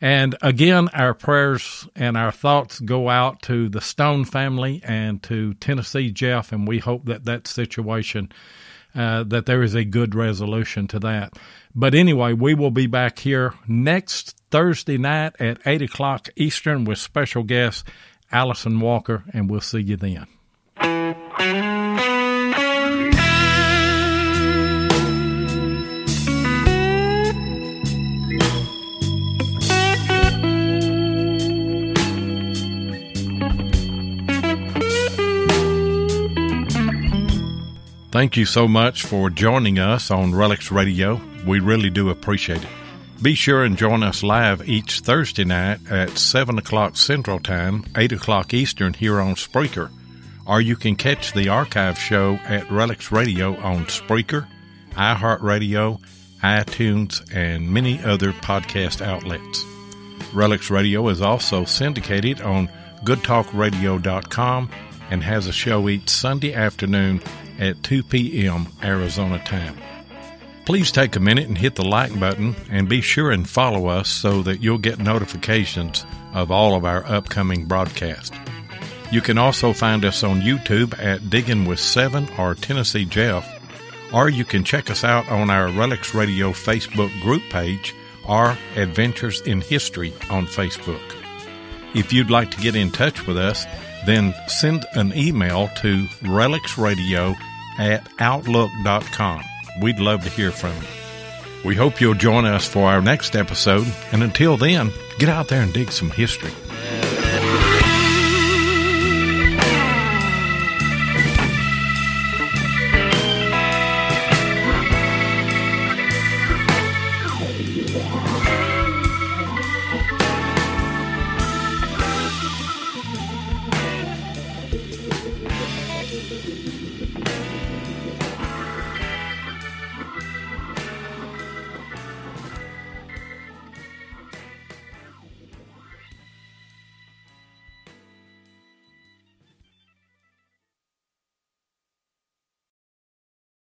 And again, our prayers and our thoughts go out to the Stone family and to Tennessee Jeff, and we hope that that situation, that there is a good resolution to that. But anyway, we will be back here next Thursday night at 8 o'clock Eastern with special guest Allison Walker, and we'll see you then. Thank you so much for joining us on Relics Radio. We really do appreciate it. Be sure and join us live each Thursday night at 7 o'clock Central Time, 8 o'clock Eastern here on Spreaker. Or you can catch the archive show at Relics Radio on Spreaker, iHeartRadio, iTunes, and many other podcast outlets. Relics Radio is also syndicated on GoodTalkRadio.com and has a show each Sunday afternoon at 2 p.m. Arizona time. Please take a minute and hit the like button, and be sure and follow us so that you'll get notifications of all of our upcoming broadcasts. You can also find us on YouTube at Digging with Seven or Tennessee Jeff, or you can check us out on our Relics Radio Facebook group page or Adventures in History on Facebook. If you'd like to get in touch with us, then send an email to relicsradio@outlook.com. We'd love to hear from you. We hope you'll join us for our next episode, and until then, get out there and dig some history.